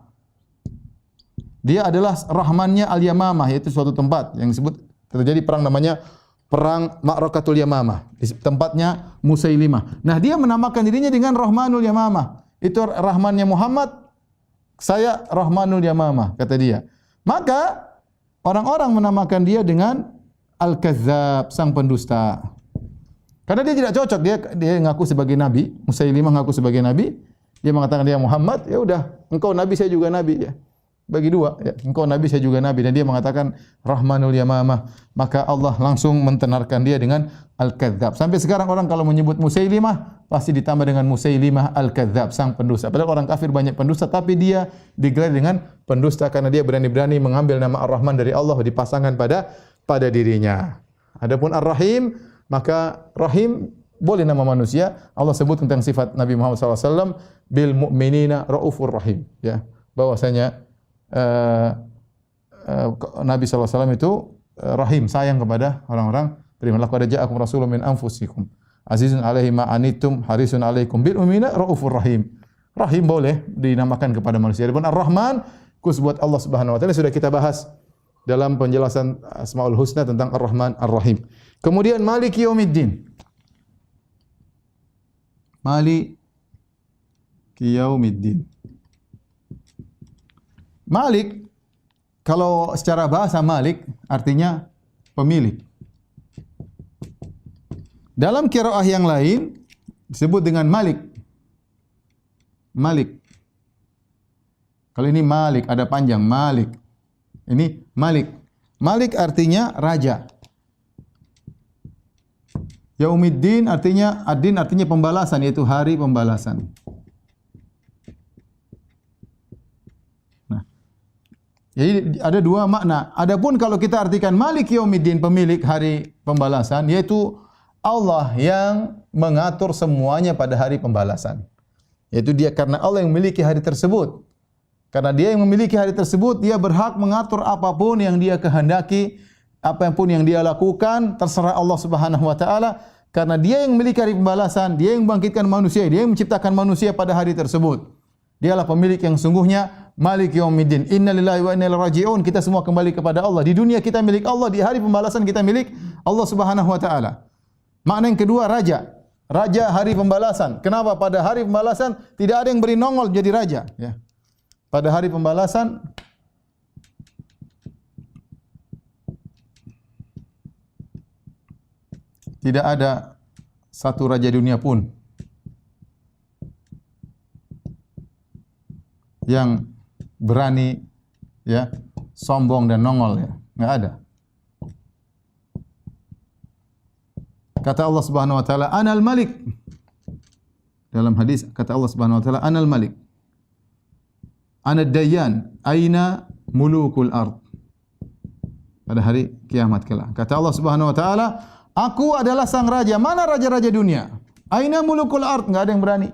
Dia adalah Rahmannya Al-Yamamah, yaitu suatu tempat yang disebut terjadi perang namanya Perang Ma'rakatul Yamamah. Di tempatnya Musailimah. Nah, dia menamakan dirinya dengan Rahmanul Yamamah. Itu Rahmannya Muhammad, saya Rahmanul Yamamah, kata dia. Maka orang-orang menamakan dia dengan Al-Kadzdzab, sang pendusta. Karena dia tidak cocok, dia ngaku sebagai nabi, Musailimah ngaku sebagai nabi, dia mengatakan dia Muhammad, ya udah, engkau nabi saya juga nabi ya. Bagi dua, ya, engkau nabi saya juga nabi, dan dia mengatakan Rahmanul Yamamah, maka Allah langsung mentenarkan dia dengan Al-Kadzdzab. Sampai sekarang orang kalau menyebut Musailimah pasti ditambah dengan Musailimah Al-Kadzdzab, sang pendusta. Padahal orang kafir banyak pendusta, tapi dia digelar dengan pendusta karena dia berani-berani mengambil nama Ar-Rahman dari Allah dipasangkan pada dirinya. Adapun Ar-Rahim, maka Rahim boleh nama manusia. Allah sebut tentang sifat Nabi Muhammad SAW, bil mu'minina raufur rahim. Ya, bahwasanya Nabi SAW itu rahim, sayang kepada orang-orang beriman. Laqad ja'akum rasulun min anfusikum azizun 'alaihi ma anittum harisun 'alaikum bil mu'minina raufur rahim. Rahim boleh dinamakan kepada manusia. Adapun Ar-Rahman khusus buat Allah Subhanahu wa taala sudah kita bahas dalam penjelasan Asmaul Husna tentang Ar-Rahman Ar-Rahim. Kemudian Maliki Yaumiddin. Maliki Yaumiddin. Malik, kalau secara bahasa Malik artinya pemilik. Dalam qiraah yang lain disebut dengan Malik. Malik. Kalau ini Malik ada panjang Malik. Ini Malik. Malik artinya raja. Yaumiddin artinya ad-din artinya pembalasan, yaitu hari pembalasan. Nah, jadi ada dua makna. Adapun kalau kita artikan Malik Yaumiddin, pemilik hari pembalasan, yaitu Allah yang mengatur semuanya pada hari pembalasan. Yaitu dia karena Allah yang memiliki hari tersebut. Karena dia yang memiliki hari tersebut, dia berhak mengatur apapun yang dia kehendaki, apapun yang dia lakukan, terserah Allah Subhanahu wa taala. Karena dia yang memiliki hari pembalasan, dia yang membangkitkan manusia, dia yang menciptakan manusia pada hari tersebut. Dialah pemilik yang sungguhnya Malik Yaumiddin. Innalillahi wa inna ilaihi raji'un. Kita semua kembali kepada Allah. Di dunia kita milik Allah, di hari pembalasan kita milik Allah Subhanahu wa taala. Makna yang kedua, raja. Raja hari pembalasan. Kenapa pada hari pembalasan tidak ada yang beri nongol jadi raja, ya. Pada hari pembalasan tidak ada satu raja dunia pun yang berani, ya, sombong dan nongol, ya. Enggak ada. Kata Allah Subhanahu wa taala, "Anal Malik." Dalam hadis kata Allah Subhanahu wa taala, "Anal Malik." Anad Dayyan, aina mulukul ard. Pada hari kiamat kelak. Kata Allah Subhanahu wa taala, "Aku adalah sang raja." Mana raja-raja dunia? Aina mulukul ard? Enggak ada yang berani.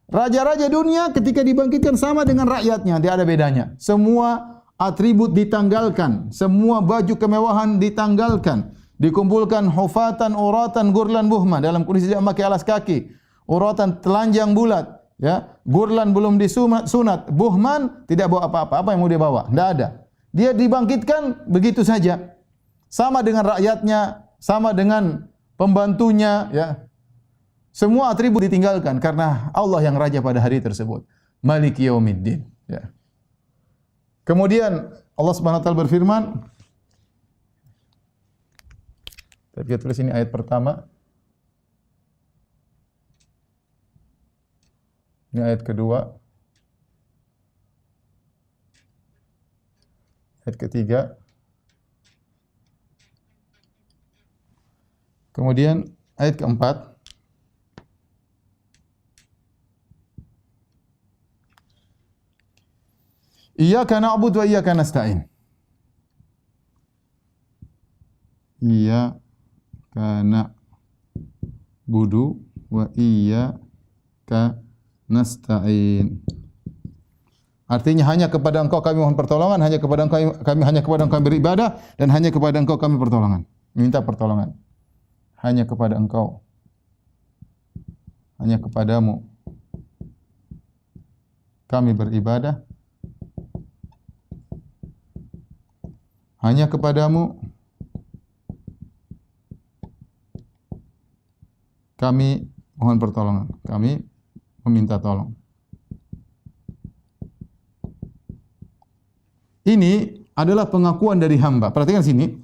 Raja-raja dunia ketika dibangkitkan sama dengan rakyatnya, tidak ada bedanya. Semua atribut ditanggalkan, semua baju kemewahan ditanggalkan. Dikumpulkan hufatan, uratan, gurlan, buhman. Dalam kondisi tidak memakai alas kaki. Uratan telanjang bulat. Ya, gurlan belum disunat, buhman tidak bawa apa-apa. Apa yang mau dia bawa? Tidak ada. Dia dibangkitkan begitu saja. Sama dengan rakyatnya, sama dengan pembantunya, ya. Semua atribut ditinggalkan karena Allah yang raja pada hari tersebut. Malik Yaumiddin, ya. Kemudian Allah Subhanahu wa taala berfirman, kita tulis ini ayat pertama. Ini ayat kedua. Ayat ketiga. Kemudian ayat keempat. Iyyaka na'budu wa iyyaka nasta'in. Iyyaka na'budu wa iyyaka nasta'in. Artinya hanya kepada Engkau kami mohon pertolongan, hanya kepada Engkau kami beribadah, dan hanya kepada Engkau kami pertolongan. Minta pertolongan. Hanya kepada Engkau. Hanya kepadamu kami beribadah. Hanya kepadamu kami mohon pertolongan. Kami meminta tolong. Ini adalah pengakuan dari hamba. Perhatikan sini.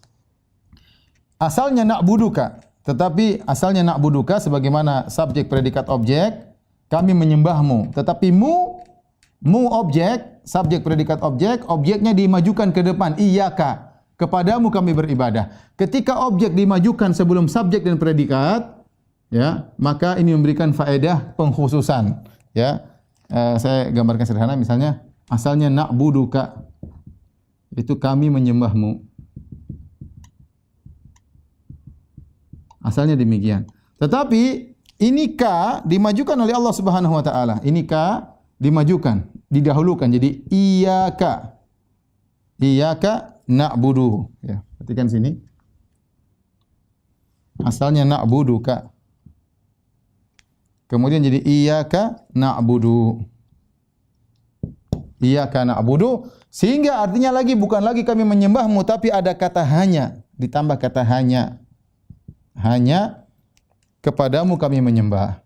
Asalnya na'buduka, tetapi asalnya na'buduka sebagaimana subjek, predikat, objek, kami menyembahmu. Tetapi mu objek, subjek, predikat, objek, objeknya dimajukan ke depan. Iyyaka, kepadamu kami beribadah. Ketika objek dimajukan sebelum subjek dan predikat, ya, maka ini memberikan faedah pengkhususan, ya. Saya gambarkan sederhana, misalnya asalnya na'buduka, itu kami menyembahmu. Asalnya demikian. Tetapi ini ka dimajukan oleh Allah Subhanahu wa taala. Ini ka dimajukan, didahulukan jadi iyyaka. Iyyaka na'budu, ya. Perhatikan sini. Asalnya na'buduka. Kemudian jadi iyyaka na'budu. Iyyaka na'budu, sehingga artinya lagi bukan lagi kami menyembahmu, tapi ada kata hanya, ditambah kata hanya. Hanya kepadamu kami menyembah.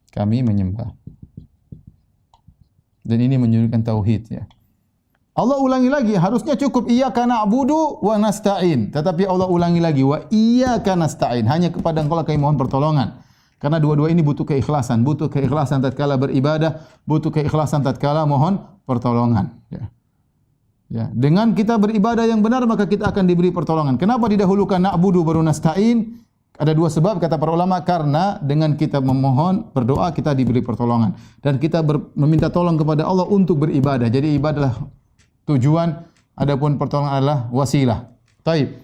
Kami menyembah. Dan ini menunjukkan tauhid, ya. Allah ulangi lagi, harusnya cukup iyyaka na'budu wa nasta'in, tetapi Allah ulangi lagi wa iyyaka nasta'in, hanya kepada Engkau kami mohon pertolongan. Karena dua-dua ini butuh keikhlasan tatkala beribadah, butuh keikhlasan tatkala mohon pertolongan, ya. Ya, dengan kita beribadah yang benar maka kita akan diberi pertolongan. Kenapa didahulukan na'budu baru nasta'in? Ada dua sebab kata para ulama, karena dengan kita memohon, berdoa kita diberi pertolongan, dan kita meminta tolong kepada Allah untuk beribadah. Jadi ibadah tujuan, adapun pertolongan adalah wasilah. Taib.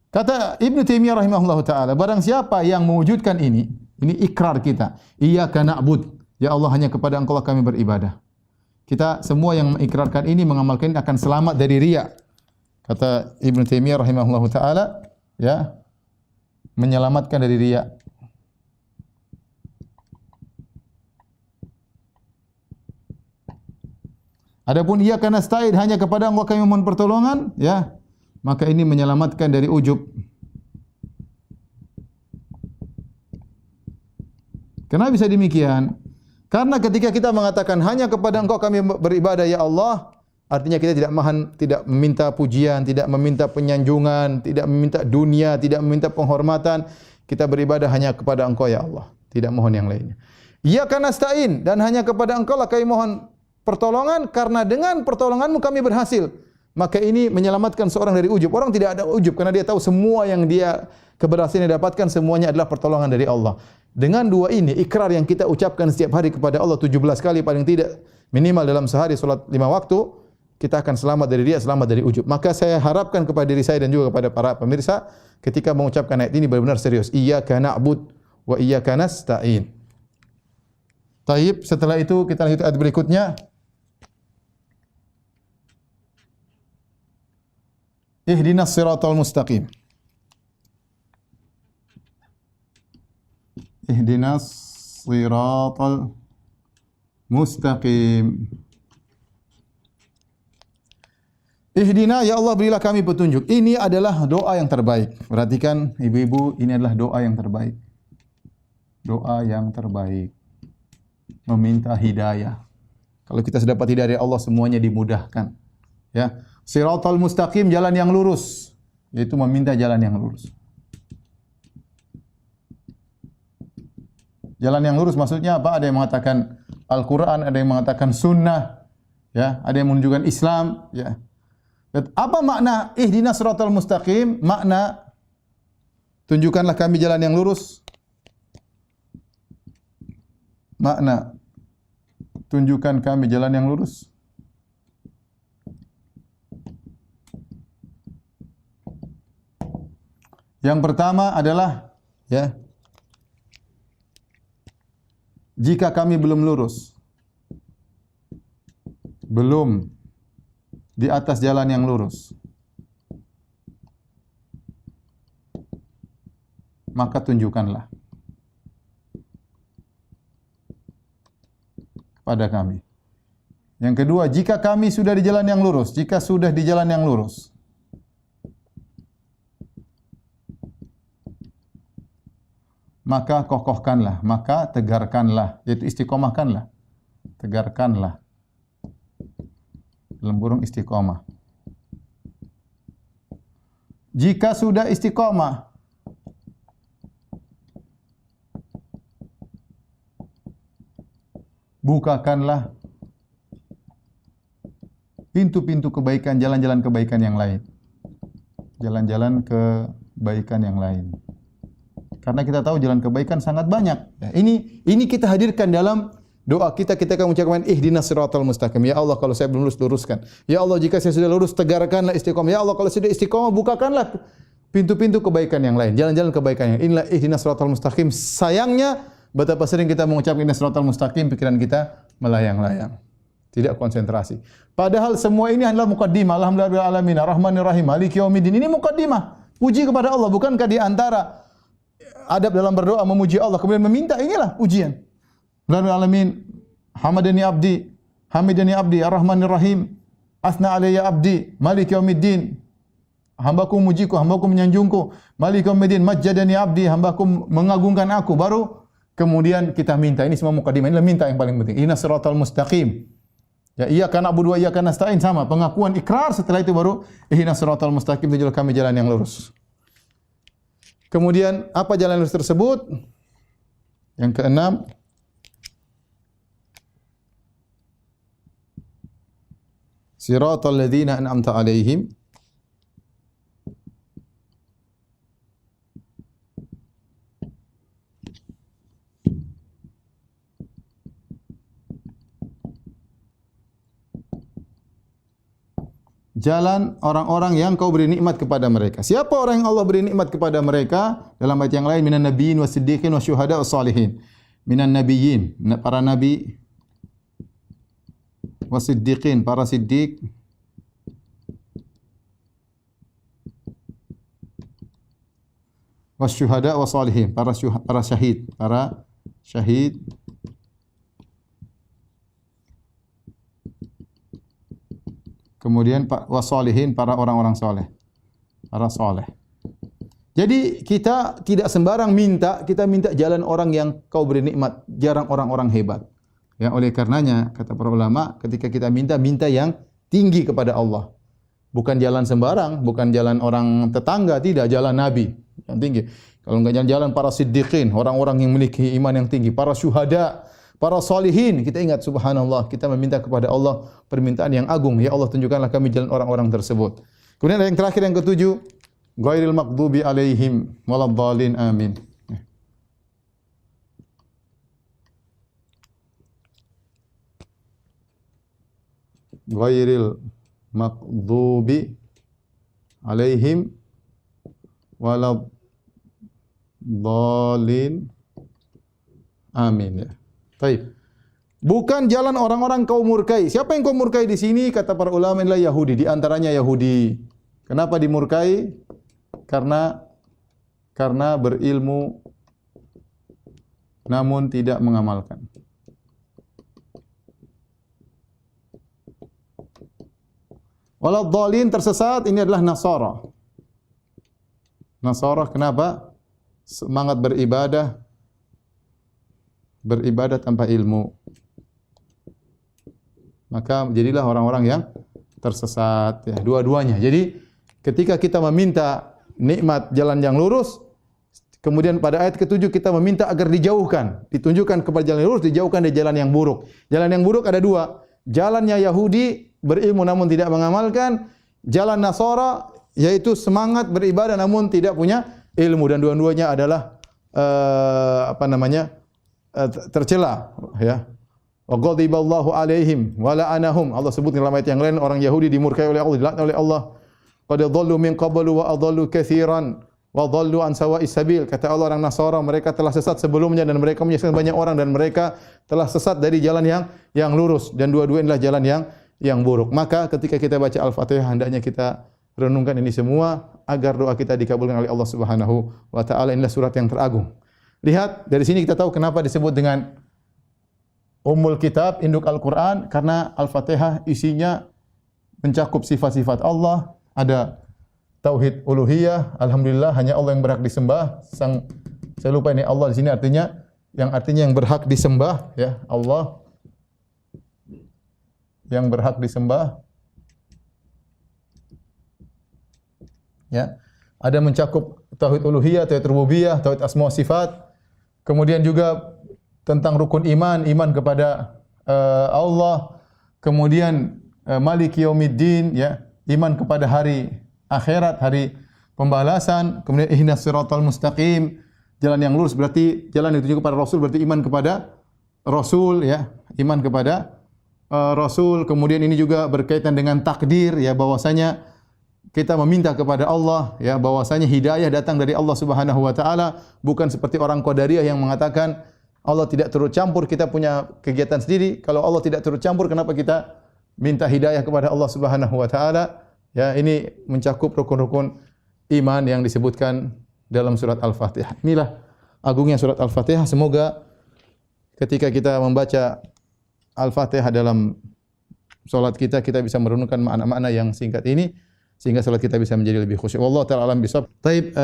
Kata Ibnu Taimiyah rahimahullahu taala, barang siapa yang mewujudkan ini ikrar kita. Iyyaka na'bud, Ya Allah, hanya kepada Engkau lah kami beribadah. Kita semua yang mengikrarkan ini, mengamalkan ini akan selamat dari riya. Kata Ibnu Taimiyah rahimahullahu taala, ya, menyelamatkan dari riya. Adapun iyyaka nasta'in, hanya kepada Engkau kami memohon pertolongan, ya, maka ini menyelamatkan dari ujub. Kenapa bisa demikian? Karena ketika kita mengatakan hanya kepada Engkau kami beribadah ya Allah, artinya kita tidak meminta pujian, tidak meminta penyanjungan, tidak meminta dunia, tidak meminta penghormatan. Kita beribadah hanya kepada Engkau ya Allah, tidak mohon yang lainnya. Iyyaka nasta'in, dan hanya kepada Engkau lah kami mohon pertolongan, karena dengan pertolonganmu kami berhasil. Maka ini menyelamatkan seorang dari ujub. Orang tidak ada ujub karena dia tahu semua yang dia keberhasilan yang dapatkan semuanya adalah pertolongan dari Allah. Dengan dua ini, ikrar yang kita ucapkan setiap hari kepada Allah 17 kali paling tidak, minimal dalam sehari salat 5 waktu, kita akan selamat dari riya, selamat dari ujub. Maka saya harapkan kepada diri saya dan juga kepada para pemirsa, ketika mengucapkan ayat ini benar-benar serius. Iyyaka na'bud wa iyyaka nasta'in. Taib, setelah itu kita lanjut ayat berikutnya. Ihdinas siratal mustaqim. Ihdinas siratal mustaqim. Ihdina, ya Allah berilah kami petunjuk. Ini adalah doa yang terbaik. Perhatikan ibu-ibu, ini adalah doa yang terbaik. Doa yang terbaik. Meminta hidayah. Kalau kita sudah dapat hidayah dari Allah, semuanya dimudahkan. Ya. Siratal mustaqim, jalan yang lurus, yaitu meminta jalan yang lurus. Jalan yang lurus maksudnya apa? Ada yang mengatakan Al-Qur'an, ada yang mengatakan sunnah, ya, ada yang menunjukkan Islam, ya. Apa makna ihdinas siratal mustaqim? Makna tunjukkanlah kami jalan yang lurus. Makna tunjukkan kami jalan yang lurus. Yang pertama adalah, ya, jika kami belum lurus, belum di atas jalan yang lurus, maka tunjukkanlah kepada kami. Yang kedua, jika kami sudah di jalan yang lurus, jika sudah di jalan yang lurus, maka kokohkanlah, maka tegarkanlah, yaitu istiqomahkanlah. Tegarkanlah. Dalam kurung istiqomah. Jika sudah istiqomah, bukakanlah pintu-pintu kebaikan, jalan-jalan kebaikan yang lain. Jalan-jalan kebaikan yang lain. Karena kita tahu jalan kebaikan sangat banyak. Ya, ini kita hadirkan dalam doa kita akan mengucapkan ihdinas siratal mustaqim. Ya Allah, kalau saya belum lurus, luruskan. Ya Allah, jika saya sudah lurus, tegarkanlah istiqomah. Ya Allah, kalau sudah istiqomah, bukakanlah pintu-pintu kebaikan yang lain, jalan-jalan kebaikan yang lain. Inilah ihdinas siratal mustaqim. Sayangnya betapa sering kita mengucapkan ihdinas siratal mustaqim, pikiran kita melayang-layang. Tidak konsentrasi. Padahal semua ini adalah muqaddimah. Alhamdulillahirabbil alamin, arrahmanir rahim, maliki yaumiddin. Ini muqaddimah. Puji kepada Allah. Bukankah di antara adab dalam berdoa memuji Allah kemudian meminta, inilah ujian. Rabbil alamin, hamadani abdi, arrahmanir rahim, asna alayya abdi, maliki yaumiddin. Hambaku mujiku, hambaku menyanjungku, maliki yaumiddin, majjadani abdi, hambaku mengagungkan aku. Baru kemudian kita minta. Ini semua mukadimah, inilah minta yang paling penting. Ihdinas siratal mustaqim. Ya, iyyaka na'budu wa iyyaka nasta'in, sama pengakuan ikrar, setelah itu baru ihdinas siratal mustaqim, tunjukkanlah kami jalan yang lurus. Kemudian apa jalan lurus tersebut? Yang keenam, siratal ladzina an'amta 'alaihim jalan orang-orang yang kau beri nikmat kepada mereka. Siapa orang yang Allah beri nikmat kepada mereka? Dalam ayat yang lain, minan nabiyyin wasiddiqin wasyuhada wassalihin. minan nabiyyin, para nabi, wasiddiqin, para siddiq, wasyuhada wasalihin, para syahid, para syahid, kemudian wasalihin, para orang-orang saleh, para saleh. Jadi kita tidak sembarang minta, kita minta jalan orang yang kau beri nikmat, jarang orang-orang hebat. Ya, oleh karenanya kata para ulama, ketika kita minta, minta yang tinggi kepada Allah. Bukan jalan sembarang, bukan jalan orang tetangga, tidak, jalan Nabi yang tinggi. Kalau enggak jalan para siddiqin, orang-orang yang memiliki iman yang tinggi, para syuhada, para salihin. Kita ingat subhanallah, kita meminta kepada Allah permintaan yang agung. Ya Allah, tunjukkanlah kami jalan orang-orang tersebut. Kemudian yang terakhir, yang ketujuh, ghairil maghdubi alaihim waladhdallin, amin. Ghairil maghdubi alaihim waladhdallin, amin, ya. Baik. Bukan jalan orang-orang kau murkai. Siapa yang kau murkai di sini? Kata para ulama, adalah Yahudi, di antaranya Yahudi. Kenapa dimurkai? Karena berilmu namun tidak mengamalkan. Waladhdallin, tersesat, ini adalah Nasara. Nasara kenapa? Semangat beribadah tanpa ilmu. Maka jadilah orang-orang yang tersesat, ya, dua-duanya. Jadi ketika kita meminta nikmat jalan yang lurus, kemudian pada ayat ketujuh kita meminta agar dijauhkan, ditunjukkan kepada jalan yang lurus, dijauhkan dari jalan yang buruk. Jalan yang buruk ada dua. Jalannya Yahudi, berilmu namun tidak mengamalkan. Jalan Nasara, yaitu semangat beribadah namun tidak punya ilmu, dan dua-duanya adalah tercela, ya. Wa ghadiballahu alaihim wa la'anahum. Allah sebut dalam ayat yang lain, orang Yahudi dimurkai oleh Allah, dilaknat oleh Allah. Qad dhallu min qablu wa adallu katsiran wa dhallu an sawa'is sabil. Kata Allah, orang Nasara mereka telah sesat sebelumnya dan mereka menyesatkan banyak orang, dan mereka telah sesat dari jalan yang lurus, dan dua-duanya adalah jalan yang buruk. Maka ketika kita baca Al-Fatihah, hendaknya kita renungkan ini semua agar doa kita dikabulkan oleh Allah Subhanahu wa taala. Inilah surat yang teragung. Lihat, dari sini kita tahu kenapa disebut dengan Ummul Kitab, induk Al-Quran, karena Al-Fatihah isinya mencakup sifat-sifat Allah. Ada tauhid uluhiyah, alhamdulillah hanya Allah yang berhak disembah. Saya lupa ini Allah di sini artinya yang berhak disembah, ya, Allah yang berhak disembah. Ya. Ada mencakup tauhid uluhiyah, tauhid rububiyah, tauhid asma wa sifat. Kemudian juga tentang rukun iman, iman kepada Allah. Kemudian Maliki Yaumiddin, ya, iman kepada hari akhirat, hari pembalasan. Kemudian ihdinas siratal mustaqim, jalan yang lurus, berarti jalan yang dituju kepada Rasul, berarti iman kepada Rasul, ya, iman kepada Rasul. Kemudian ini juga berkaitan dengan takdir, ya, bahwasanya kita meminta kepada Allah, ya, bahwasanya hidayah datang dari Allah Subhanahu wa taala, bukan seperti orang Qadariyah yang mengatakan Allah tidak turut campur, kita punya kegiatan sendiri. Kalau Allah tidak turut campur, kenapa kita minta hidayah kepada Allah Subhanahu wa taala? Ya, ini mencakup rukun-rukun iman yang disebutkan dalam surat Al-Fatihah. Inilah agungnya surat Al-Fatihah. Semoga ketika kita membaca Al-Fatihah dalam salat kita bisa merenungkan makna-makna yang singkat ini, sehingga salat kita bisa menjadi lebih khusyuk. Wallahu taala alam bisawab. Baik,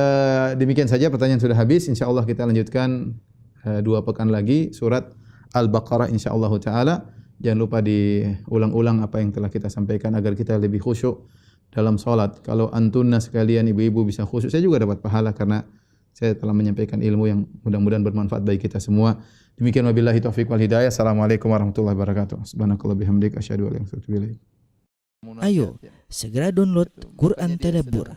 demikian saja, pertanyaan sudah habis. Insyaallah kita lanjutkan 2 pekan lagi surat Al-Baqarah insyaallah taala. Jangan lupa diulang-ulang apa yang telah kita sampaikan agar kita lebih khusyuk dalam salat. Kalau antunna sekalian, ibu-ibu bisa khusyuk, saya juga dapat pahala karena saya telah menyampaikan ilmu yang mudah-mudahan bermanfaat bagi kita semua. Demikian, wabillahi taufiq wal hidayah. Assalamualaikum warahmatullahi wabarakatuh. Subhanakallah bihamdika asyhadu an la ilaha illa anta astaghfiruka wa atubu ilaik. Ayo segera download Quran Tadabbur